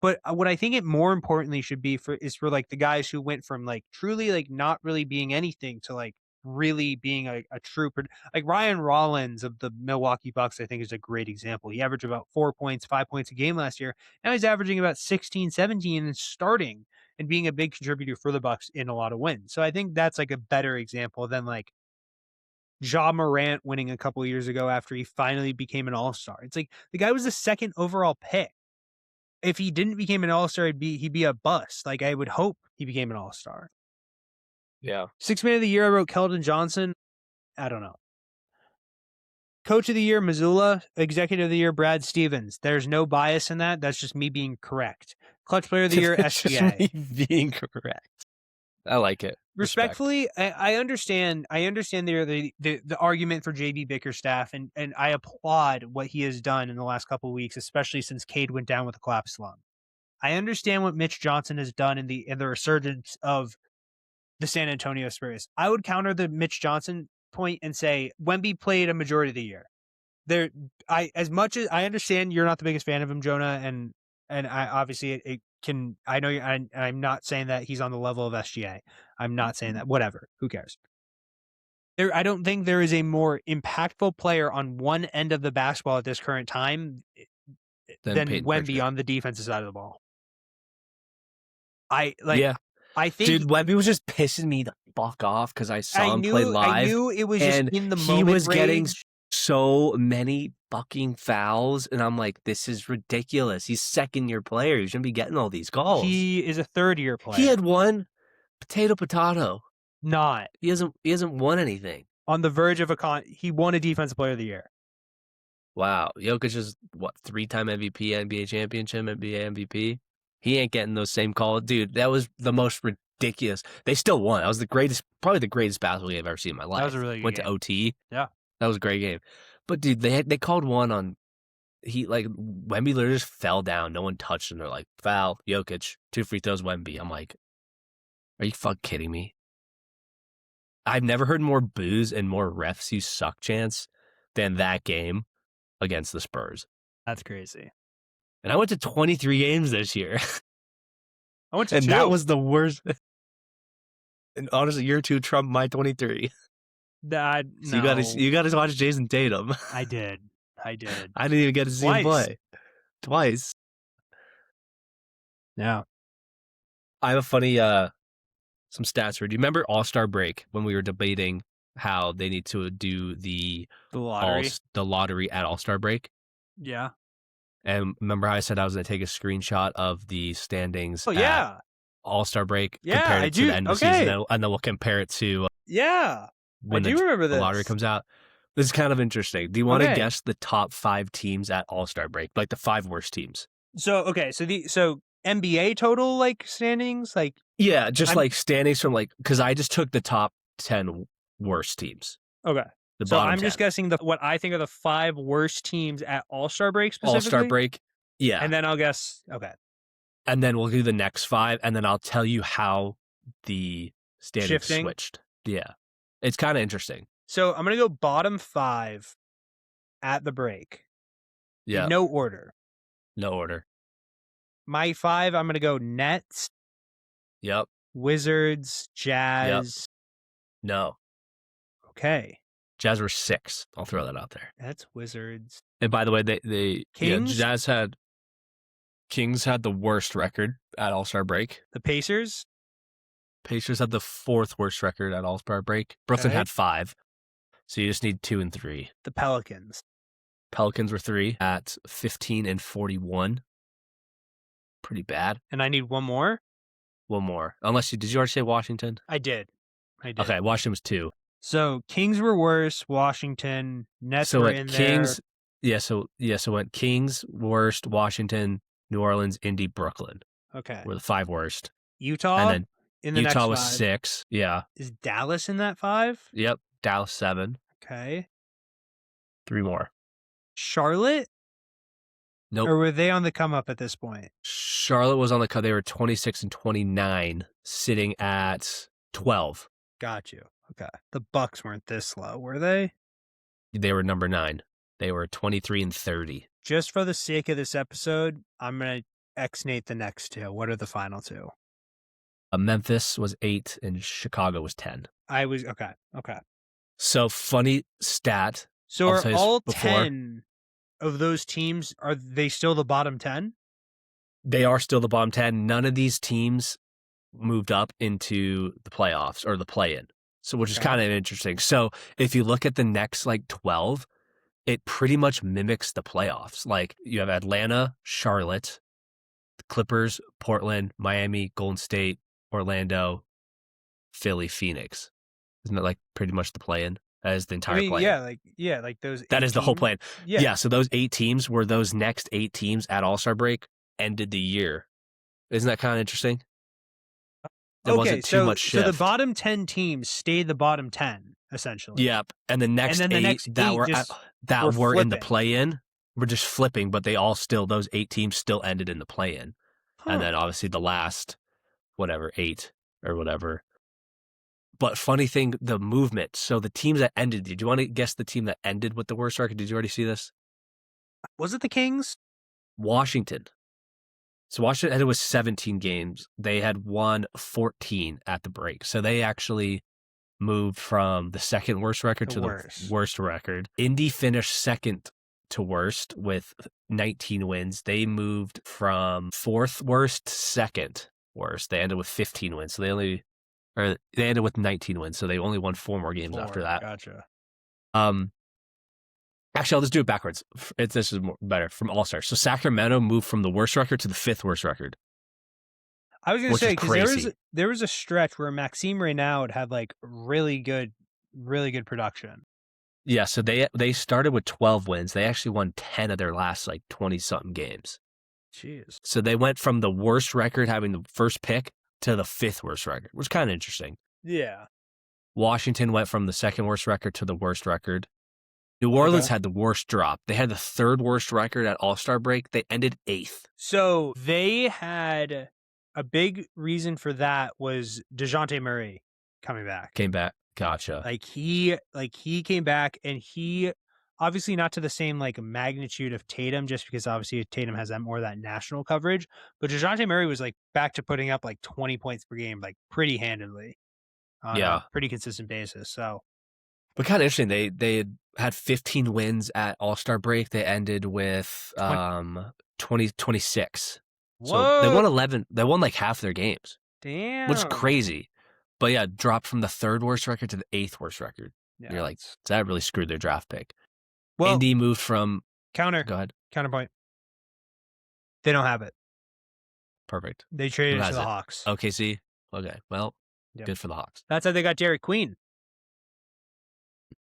But what I think it more importantly should be for like the guys who went from like truly like not really being anything to like really being a true like Ryan Rollins of the Milwaukee Bucks. I think is a great example. He averaged about 4 points, 5 points a game last year. Now he's averaging about 16, 17 and starting and being a big contributor for the Bucks in a lot of wins. So I think that's like a better example than like Ja Morant winning a couple years ago after he finally became an all-star. It's like the guy was the second overall pick. If he didn't become an all-star, he'd be a bust. Like I would hope he became an all-star. Yeah. Sixth man of the year, I wrote Keldon Johnson. I don't know. Coach of the year, Missoula. Executive of the year, Brad Stevens. There's no bias in that. That's just me being correct. Clutch player of the year, It's just SGA. me being correct. I like it. Respectfully, I understand. I understand the argument for JB Bickerstaff, and I applaud what he has done in the last couple of weeks, especially since Cade went down with a collapsed lung. I understand what Mitch Johnson has done in the resurgence of the San Antonio Spurs. I would counter the Mitch Johnson point and say Wemby played a majority of the year. As much as I understand you're not the biggest fan of him, Jonah, and I obviously it can. I know I'm not saying that he's on the level of SGA. I'm not saying that. Whatever. Who cares? I don't think there is a more impactful player on one end of the basketball at this current time than Peyton Wemby Pritchard. on the defensive side of the ball. I think, dude, Wemby was just pissing me the fuck off because I saw him play live. I knew it was just in the moment. He was rage. Getting so many fucking fouls, and I'm like, this is ridiculous. He's second-year player. He shouldn't be getting all these calls. He is a third-year player. He had one potato. Not. He hasn't won anything. On the verge of he won a defensive player of the year. Wow. Jokic is what, 3-time MVP, NBA championship, NBA MVP? He ain't getting those same calls. Dude, that was the most ridiculous. They still won. That was probably the greatest basketball game I've ever seen in my life. That was a really good Went game. to OT. Yeah. That was a great game. But dude, they called one on Wemby literally just fell down. No one touched him. They're like, foul, Jokic, 2 free throws, Wemby. I'm like, are you fucking kidding me? I've never heard more boos and more refs you suck chants than that game against the Spurs. That's crazy. And I went to 23 games this year. I went to 2. That was the worst. And honestly, your 2 trumped my 23. No. So you got to watch Jason Tatum. I did. I didn't even get to see him play. Twice. Yeah. I have a funny some stats for you. Do you remember All-Star break when we were debating how they need to do the lottery at All-Star break? Yeah. And remember how I said I was going to take a screenshot of the standings at All-Star break? Yeah, compare it to the end of the season, and then we'll compare it to when remember this. The lottery comes out. This is kind of interesting. Do you want to guess the top 5 teams at All-Star break? Like the 5 worst teams. So NBA total standings? Yeah, just standings from because I just took the top 10 worst teams. Okay. So I'm just guessing what I think are the 5 worst teams at All-Star break specifically? All-Star break, yeah. And then I'll guess, okay. And then we'll do the next 5, and then I'll tell you how the standings switched. Yeah. It's kind of interesting. So I'm going to go bottom 5 at the break. Yeah. No order. No order. My 5, I'm going to go Nets. Yep. Wizards, Jazz. Yep. No. Okay. Jazz were 6. I'll throw that out there. That's Wizards. And by the way, they Kings? Kings had the worst record at All-Star break. The Pacers? Pacers had the 4th worst record at All-Star break. Brooklyn had 5. So you just need 2 and 3. The Pelicans. Pelicans were 3 at 15 and 41. Pretty bad. And I need one more? One more. Did you already say Washington? I did. Okay, Washington was 2. So Kings were worse. Washington, Nets were in Kings, there. So went Kings, worst, Washington, New Orleans, Indy, Brooklyn. Okay. Were the 5 worst. Utah and then in the Utah next was 5. 6. Yeah. Is Dallas in that 5? Yep. Dallas 7. Okay. 3 more. Charlotte? Nope. Or were they on the come up at this point? Charlotte was on the cut. They were 26 and 29, sitting at 12. Got you. Okay. The Bucks weren't this low, were they? They were number 9. They were 23 and 30. Just for the sake of this episode, I'm going to X-nate the next 2. What are the final 2? Memphis was 8 and Chicago was 10. Okay. So funny stat. So are all 10 of those teams, are they still the bottom 10? They are still the bottom 10. None of these teams moved up into the playoffs or the play-in. So, which is kind of interesting. So, if you look at the next like 12, it pretty much mimics the playoffs. Like you have Atlanta, Charlotte, the Clippers, Portland, Miami, Golden State, Orlando, Philly, Phoenix. Isn't that like pretty much the play-in? That is the entire play-in. Like those. That is the whole plan. Yeah. So those 8 teams were those next 8 teams at All-Star break ended the year. Isn't that kind of interesting? There wasn't too much shift. So the bottom 10 teams stayed the bottom 10 essentially. Yep, and the next 8 that were in the play-in were just flipping, but they all still those 8 teams still ended in the play-in, and then obviously the last 8 or whatever. But funny thing, the movement. So the teams that ended. Did you want to guess the team that ended with the worst record? Did you already see this? Was it the Kings? Washington. So Washington ended with 17 games. They had won 14 at the break. So they actually moved from the second worst record to the worst record. Indy finished second to worst with 19 wins. They moved from fourth worst to second worst. They ended with 15 wins. So they ended with 19 wins. So they only won 4 more games after that. Gotcha. Actually, I'll just do it backwards. This is better from All-Star. So Sacramento moved from the worst record to the 5th worst record. I was going to say, because there was a stretch where Maxime Reynaud had like really good production. Yeah, so they started with 12 wins. They actually won 10 of their last like 20-something games. Jeez. So they went from the worst record, having the first pick, to the 5th worst record, which is kind of interesting. Yeah. Washington went from the 2nd worst record to the worst record. New Orleans had the worst drop. They had the 3rd worst record at All-Star break. They ended 8th. So they had a big reason for that was DeJounte Murray coming back. Gotcha. Like he came back, and he obviously not to the same like magnitude of Tatum, just because obviously Tatum has that national coverage. But DeJounte Murray was like back to putting up like 20 points per game, like pretty handedly on a pretty consistent basis. So, but kind of interesting. They had 15 wins at All-Star break. They ended with 26. Whoa. So they won 11. They won like half their games. Damn. Which is crazy. But yeah, dropped from the 3rd worst record to the 8th worst record. Yeah, you're like, that really screwed their draft pick. Well, Indy moved from... Go ahead. Counterpoint. They don't have it. Perfect. They traded it to the Hawks. OKC? Okay, well, good for the Hawks. That's how they got Derek Queen.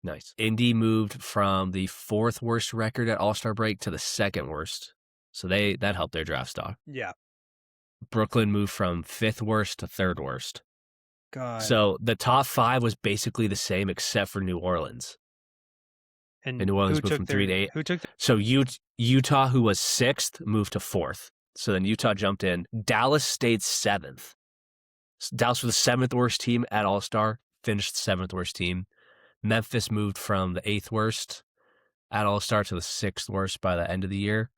Nice. Indy moved from the 4th worst record at All-Star break to the 2nd worst. So that helped their draft stock. Yeah. Brooklyn moved from 5th worst to 3rd worst. God. So the top 5 was basically the same except for New Orleans. And New Orleans moved from 3 to 8. So Utah, who was 6th, moved to 4th. So then Utah jumped in. Dallas stayed 7th. Dallas was the 7th worst team at All-Star, finished 7th worst team. Memphis moved from the 8th worst at All-Star to the 6th worst by the end of the year.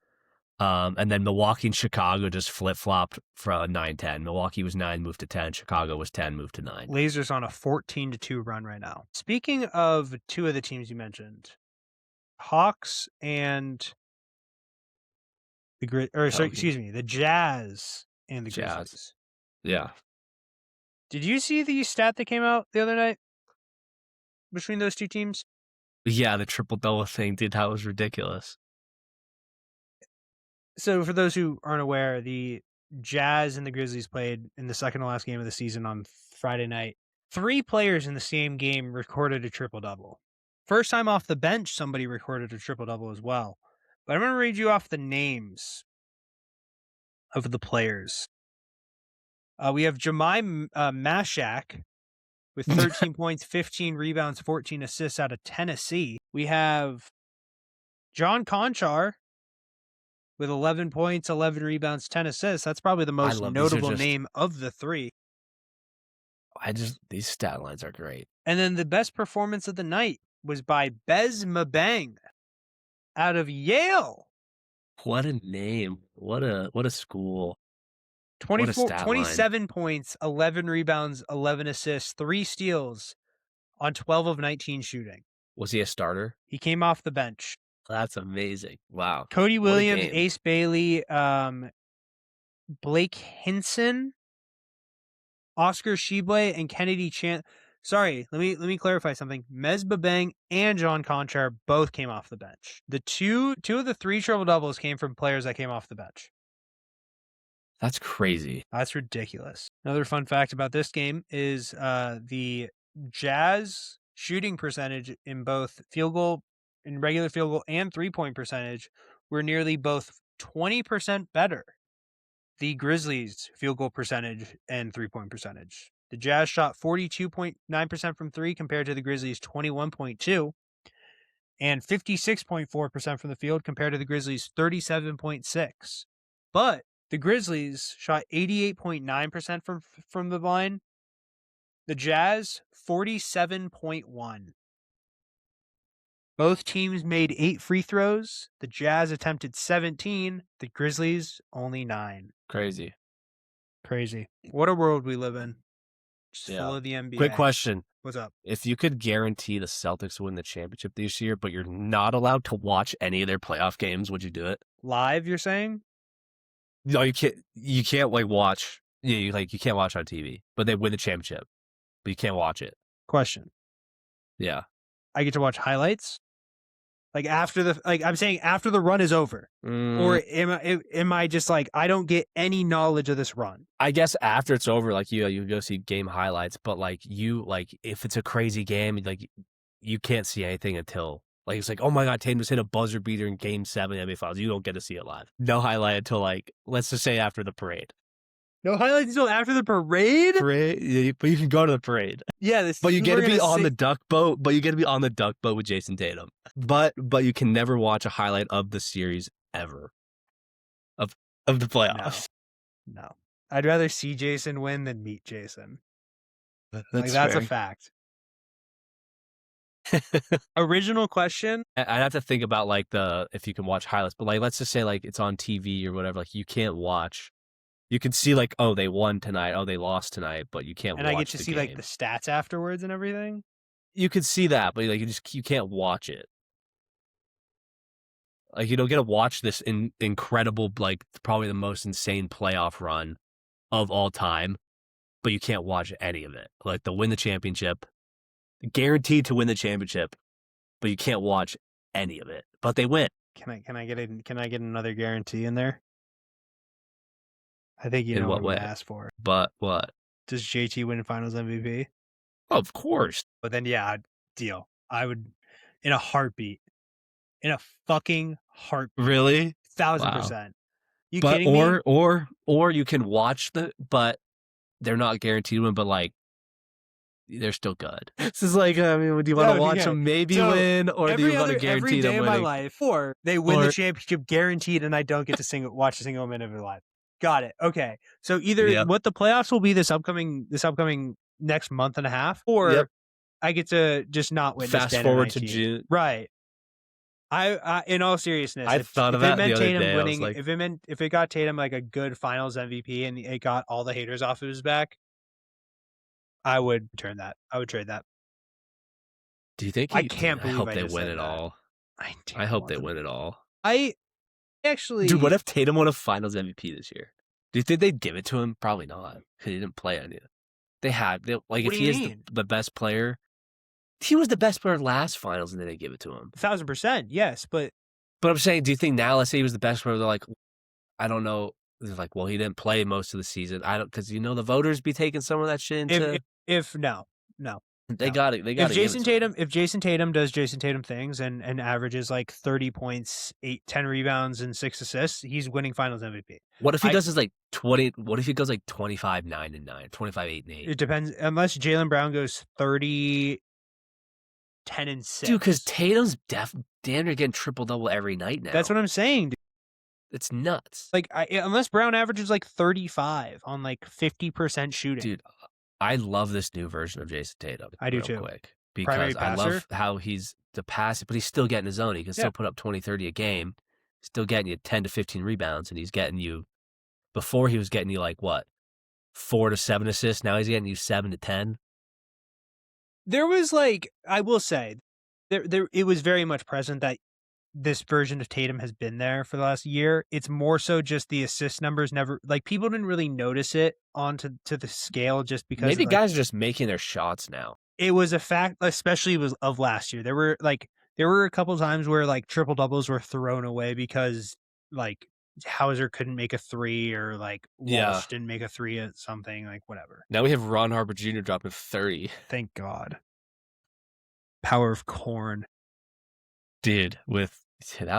And then Milwaukee and Chicago just flip-flopped from 9-10. Milwaukee was 9, moved to 10. Chicago was 10, moved to 9. Blazers on a 14-2 run right now. Speaking of 2 of the teams you mentioned, Hawks and the Jazz and the Grizzlies. Yeah. Did you see the stat that came out the other night between those 2 teams? Yeah, the triple-double thing, dude, that was ridiculous. So for those who aren't aware, the Jazz and the Grizzlies played in the second to last game of the season on Friday night. 3 players in the same game recorded a triple-double. First time off the bench, somebody recorded a triple-double as well. But I'm going to read you off the names of the players. We have Jemai Mashak with 13 points, 15 rebounds, 14 assists out of Tennessee. We have John Conchar with 11 points, 11 rebounds, 10 assists. That's probably the most notable name of the 3. These stat lines are great. And then the best performance of the night was by Bez Mabang out of Yale. What a name. What a school. 27 points, 11 rebounds, 11 assists, 3 steals on 12 of 19 shooting. Was he a starter? He came off the bench. That's amazing. Wow. Cody Williams, Ace Bailey, Blake Hinson, Oscar Shibwe, and Kennedy Chan. Sorry, let me clarify something. Mez Babang and John Conchar both came off the bench. The two of the 3 triple doubles came from players that came off the bench. That's crazy. That's ridiculous. Another fun fact about this game is the Jazz shooting percentage in both regular field goal and 3-point percentage were nearly both 20% better. The Grizzlies field goal percentage and 3-point percentage. The Jazz shot 42.9% from 3 compared to the Grizzlies 21.2, and 56.4% from the field compared to the Grizzlies 37.6. But the Grizzlies shot 88.9% from the line. The Jazz 47.1. Both teams made 8 free throws. The Jazz attempted 17. The Grizzlies only 9. Crazy. What a world we live in. Just full of the NBA. Quick question. What's up? If you could guarantee the Celtics win the championship this year, but you're not allowed to watch any of their playoff games, would you do it? Live, you're saying? No, you can't. You can't watch. Yeah, you can't watch on TV. But they win the championship, but you can't watch it. Question. Yeah. I get to watch highlights. After the run is over, or am I just I don't get any knowledge of this run? I guess after it's over, you go see game highlights, but if it's a crazy game, you can't see anything until it's oh my god, Tatum just hit a buzzer beater in Game 7 NBA Finals. You don't get to see it live. No highlight until let's just say after the parade. No highlights until after the parade? But you can go to the parade. Yeah, but you get to be on the duck boat. But you get to be on the duck boat with Jason Tatum. But you can never watch a highlight of the series ever. Of the playoffs. No. I'd rather see Jason win than meet Jason. That's a fact. Original question. I'd have to think about if you can watch highlights. But let's just say it's on TV or whatever. You can't watch. You can see oh, they won tonight. Oh, they lost tonight, but you can't watch the game. And I get to see the stats afterwards and everything? You could see that, but you can't watch it. You don't get to watch this incredible, probably the most insane playoff run of all time, but you can't watch any of it. They'll win the championship, guaranteed to win the championship, but you can't watch any of it. But they win. Can I get another guarantee in there? I think you know what I'm going to ask for. But what? Does JT win Finals MVP? Oh, of course. But then, yeah, deal. I would, in a heartbeat. In a fucking heartbeat. Really? 1,000%. You kidding me? Or you can watch but they're not guaranteed to win, but they're still good. This is do you want to watch them maybe win, or do you want to guarantee them winning? Every day of my life, or they win the championship guaranteed, and I don't get to watch a single minute of their life. Got it. Okay. So either what the playoffs will be this upcoming next month and a half, or I get to just not witness. Fast forward to June. Right. I in all seriousness, I thought about it the other day. Winning, if it got Tatum a good Finals MVP and it got all the haters off of his back, I would turn that. I would trade that. Do you think? I can't believe I hope they win it all. I hope they win it all. Actually, dude, what if Tatum won a Finals MVP this year? Do you think they'd give it to him? Probably not, because he didn't play any of it. They had if he is the best player, he was the best player last Finals, and then they give it to him. 1,000%, yes, but I'm saying, do you think now? Let's say he was the best player. They're I don't know. They're well, he didn't play most of the season. I don't, because the voters be taking some of that shit into. If no. They got it. They got it. If Jason Tatum does Jason Tatum things and averages 30 points, 10 rebounds, and 6 assists, he's winning Finals MVP. What if he does 20? What if he goes 25, 9 and 9, 25, 8 and 8? It depends. Unless Jaylen Brown goes 30, 10 and 6. Dude, because Tatum's damn near getting triple double every night now. That's what I'm saying, dude. It's nuts. Unless Brown averages 35 on 50% shooting. Dude, I love this new version of Jason Tatum. I do too. Quick, because I love how he's the pass, but he's still getting his own. He can still put up 20, 30 a game, still getting you 10 to 15 rebounds, and he's getting you. Before he was getting you 4 to 7 assists. Now he's getting you 7 to 10. There was I will say, there it was very much present that this version of Tatum has been there for the last year. It's more so just the assist numbers never people didn't really notice it onto the scale just because maybe guys are just making their shots now. it was a fact, especially was of last year. There were a couple times where like triple doubles were thrown away because like Hauser couldn't make a three or like Yeah. Walsh didn't make a three at something, like whatever. Now we have Ron Harper Jr. dropping 30. Thank God. Power of corn. Dude, that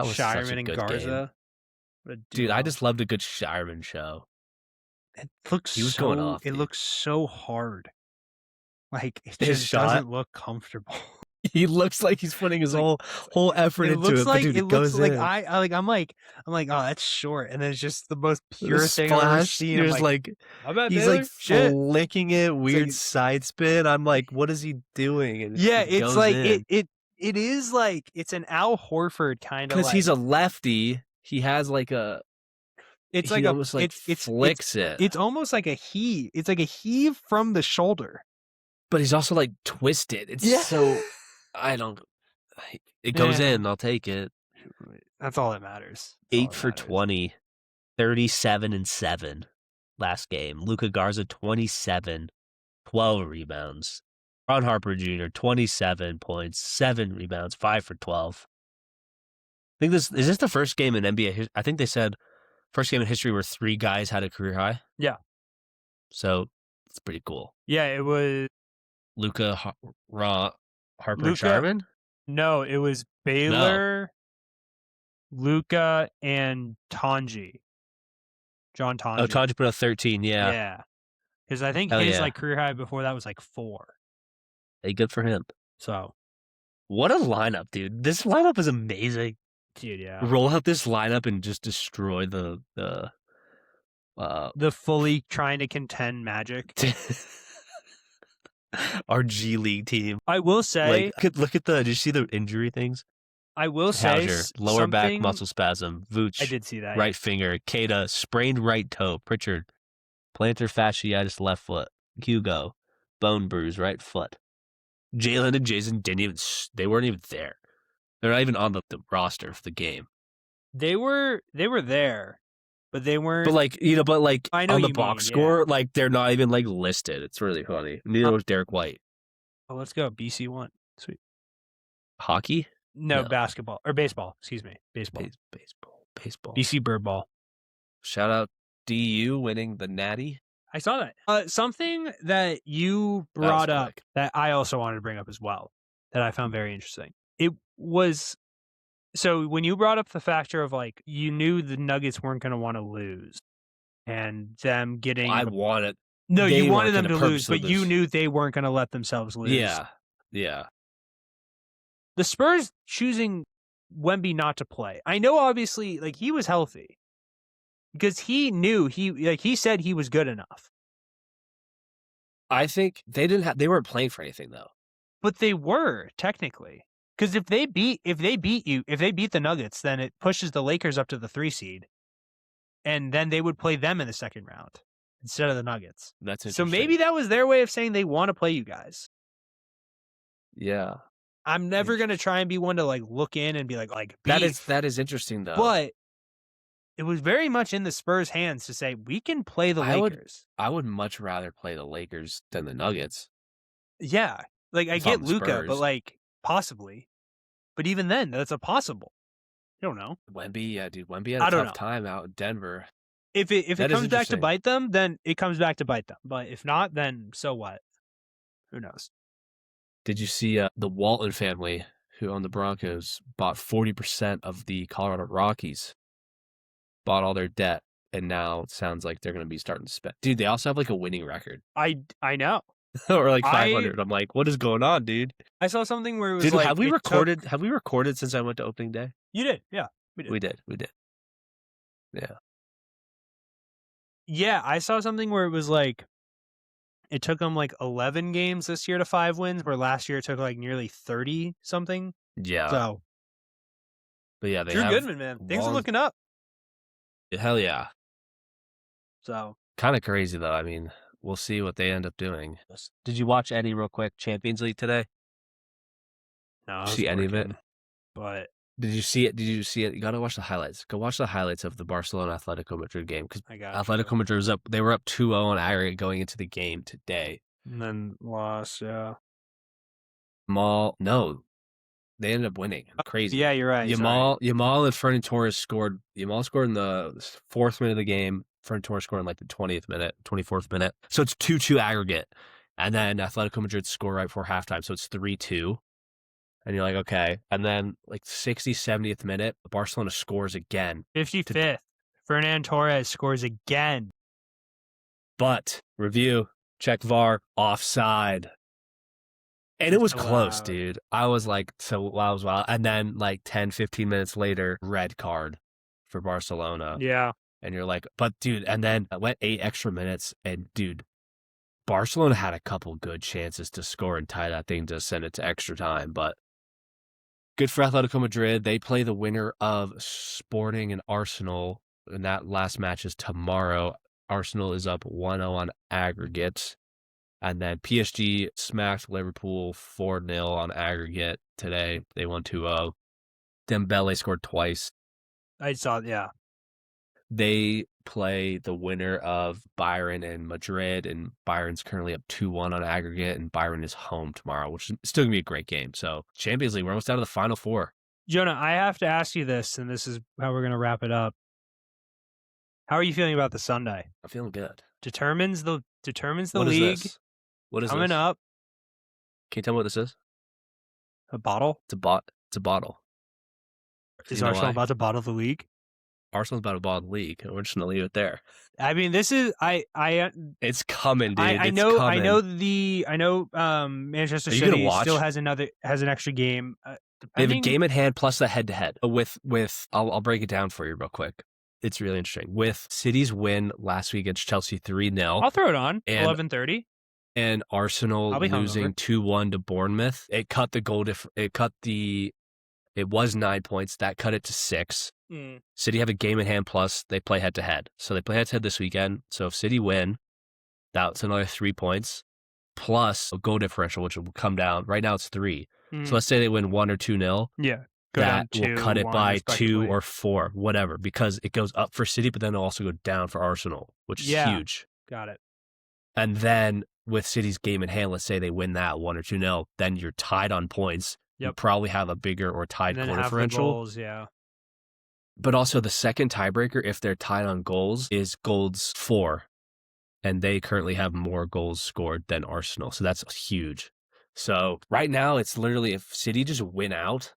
was such a Shireman and good game. Garza. Dude, I just loved a good Shireman show. It looks He was going off, it dude. looks so hard. Like it His just shot? doesn't look comfortable. He looks like he's putting his Like, whole effort into it, but dude, it goes in. I'm like, oh, that's short, and then it's just the most The pure thing I've ever splash, seen. you're I'm just like, like, how about he's Baylor? like Shit. flicking it, weird like- side spin. I'm like, what is he doing? And Yeah, it it's goes like in. it is like it's an Al Horford kind of Because like he's a lefty. He has like it's he like almost like flicks it. It's almost like a heave. It's like a heave from the shoulder. But he's also like twisted. It's so I don't. It goes in. I'll take it. That's all that matters. 8 for 20, 37 and 7 last game. Luka Garza 27, 12 rebounds. Ron Harper Jr. 27 points, 7 rebounds, 5 for 12. I think this is the first game in NBA. I think they said first game in history where 3 guys had a career high. Yeah. So it's pretty cool. Yeah, it was Luka, Harper, Luka, Charman? No, it was Baylor, Luka, and Tanji. John Tanji. Oh, Tanji put up 13, yeah. Yeah. Because I think his like career high before that was like 4. Hey, good for him. So what a lineup, dude. This lineup is amazing. Dude, yeah. Roll out this lineup and just destroy the fully trying to contend Magic. Our G League team. I will say, like, look at did you see the injury things? I will say, lower back muscle spasm. Vooch, I did see that. Right finger. Keita, sprained right toe. Pritchard, plantar fasciitis left foot. Hugo, bone bruise right foot. Jalen and Jason they weren't even there. They're not even on the roster for the game. They were there, but they weren't. But like, I know on the box score, like they're not even like listed. It's really funny. Neither was Derek White. Oh, let's go. BC won. Sweet. Hockey? No, basketball or baseball. Excuse me, baseball. Baseball. BC Birdball. Shout out DU winning the Natty. I saw that. Something that you brought up that I also wanted to bring up as well that I found very interesting. It was so when you brought up the factor of like you knew the Nuggets weren't going to want to lose, and them getting. I wanted. No, you wanted them to lose, but you knew they weren't going to let themselves lose. Yeah. The Spurs choosing Wemby not to play. I know, obviously, like he was healthy because he knew he said he was good enough. I think they weren't playing for anything though. But they were technically, because if they beat the Nuggets, then it pushes the Lakers up to the 3 seed, and then they would play them in the second round instead of the Nuggets. That's interesting. So maybe that was their way of saying they want to play you guys. Yeah. I'm never gonna try and be one to like look in and be like beef. that is interesting though. But it was very much in the Spurs' hands to say we can play the Lakers. I would much rather play the Lakers than the Nuggets. Yeah, like I get Luka, but like possibly. But even then, that's a possible. You don't know. Wemby had a tough time out in Denver. If it comes back to bite them, then it comes back to bite them. But if not, then so what? Who knows? Did you see the Walton family, who owned the Broncos, bought 40% of the Colorado Rockies, bought all their debt, and now it sounds like they're going to be starting to spend. Dude, they also have like a winning record. I know. Or like 500. I'm like, what is going on, dude? I saw something where it was dude, like... Have we recorded since I went to opening day? You did, yeah. We did. Yeah. Yeah, I saw something where it was like, it took them like 11 games this year to 5 wins, where last year it took like nearly 30 something. Yeah. So, but yeah, Drew Goodman, man, things are looking up. Hell yeah. So kind of crazy though. I mean, we'll see what they end up doing. Did you watch any real quick Champions League today? No, did you see any of it? But did you see it? You got to watch the highlights. Go watch the highlights of the Barcelona Atletico Madrid game because Atletico Madrid was up. They were up 2-0 on aggregate going into the game today, and then lost. Yeah. No, they ended up winning. Crazy. Yeah, you're right. Yamal and Fernan Torres scored. Yamal scored in the 4th minute of the game. Fernan Torres scored in like the 20th minute, 24th minute. So it's 2-2 aggregate. And then Atletico Madrid score right before halftime. So it's 3-2. And you're like, okay. And then like 60th, 70th minute, Barcelona scores again. 55th. Fernan Torres scores again. But review, check VAR, offside. And it was close, dude. I was like, so I was wild. And then like 10, 15 minutes later, red card for Barcelona. Yeah. And you're like, but dude, and then I went 8 extra minutes, and dude, Barcelona had a couple good chances to score and tie that thing to send it to extra time. But good for Atletico Madrid. They play the winner of Sporting and Arsenal, and that last match is tomorrow. Arsenal is up 1-0 on aggregate. And then PSG smacked Liverpool 4-0 on aggregate today. They won 2-0. Dembele scored twice. I saw, yeah. They play the winner of Bayern and Madrid, and Bayern's currently up 2-1 on aggregate, and Bayern is home tomorrow, which is still going to be a great game. So Champions League, we're almost out of the Final Four. Jonah, I have to ask you this, and this is how we're going to wrap it up. How are you feeling about the Sunday? I'm feeling good. Determines the What league. Is this? What is coming this? up? Can you tell me what this is? A bottle? It's a bottle. Is Arsenal about to bottle the league? Arsenal's about to bottle the league. We're just gonna leave it there. I mean, this is It's coming, dude. I know. Manchester City still has an extra game. They have a game at hand plus a head-to-head. I'll break it down for you real quick. It's really interesting. With City's win last week against Chelsea 3-0. I'll throw it on 11:30. And Arsenal losing 2-1 to Bournemouth. It cut the goal it was 9 points. That cut it to 6. City have a game at hand plus they play head to head. So they play head to head this weekend. So if City win, that's another 3 points plus a goal differential, which will come down. Right now it's 3. So let's say they win 1 or 2-0. Yeah. That will cut it by 2 or 4, whatever, because it goes up for City, but then it'll also go down for Arsenal, which is huge. Got it. And then with City's game in hand, let's say they win that 1 or 2-0, then you're tied on points. Yep. You probably have a bigger or tied goal differential. Goals, yeah. But also the second tiebreaker, if they're tied on goals, is goals 4. And they currently have more goals scored than Arsenal. So that's huge. So right now, it's literally if City just win out,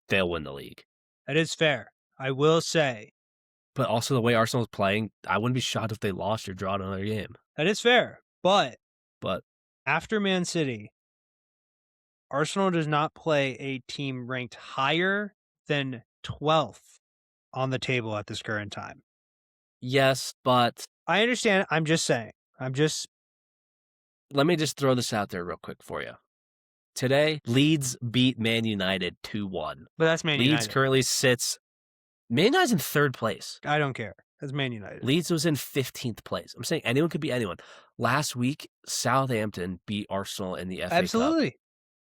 they'll win the league. That is fair. I will say. But also the way Arsenal is playing, I wouldn't be shocked if they lost or drawn another game. That is fair. But after Man City, Arsenal does not play a team ranked higher than 12th on the table at this current time. Yes, but I understand. I'm just saying. Let me just throw this out there real quick for you. Today, Leeds beat Man United 2-1. But that's Man United. Leeds currently sits... Man United's in 3rd place. I don't care. That's Man United. Leeds was in 15th place. I'm saying anyone could beat anyone. Last week, Southampton beat Arsenal in the FA Cup.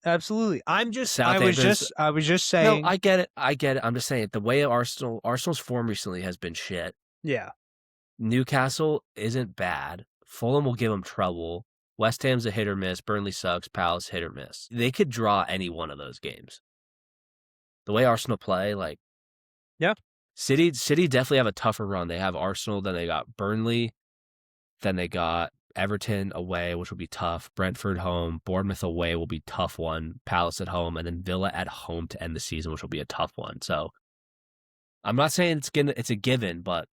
Absolutely. I was just saying. No, I get it. I'm just saying the way Arsenal's form recently has been shit. Yeah. Newcastle isn't bad. Fulham will give them trouble. West Ham's a hit or miss. Burnley sucks. Palace hit or miss. They could draw any one of those games. The way Arsenal play, yeah. City definitely have a tougher run. They have Arsenal, then they got Burnley, then they got Everton away, which will be tough. Brentford home, Bournemouth away will be tough one. Palace at home, and then Villa at home to end the season, which will be a tough one. So I'm not saying it's a given, but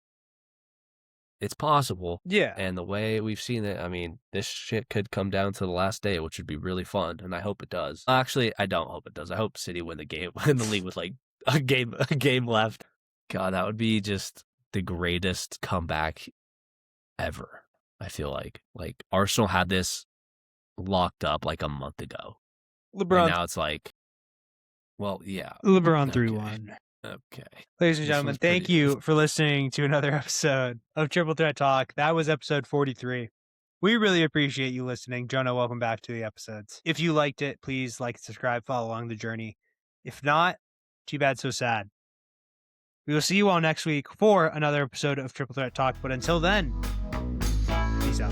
it's possible. Yeah. And the way we've seen it, I mean, this shit could come down to the last day, which would be really fun, and I hope it does. Actually, I don't hope it does. I hope City win the league with a game left. God, that would be just the greatest comeback ever. I feel like Arsenal had this locked up a month ago. LeBron. And now it's well, yeah. LeBron 3-1. Okay. Ladies and gentlemen, thank you for listening to another episode of Triple Threat Talk. That was episode 43. We really appreciate you listening. Jonah, welcome back to the episodes. If you liked it, please like, subscribe, follow along the journey. If not, too bad, so sad. We will see you all next week for another episode of Triple Threat Talk. But until then, peace out.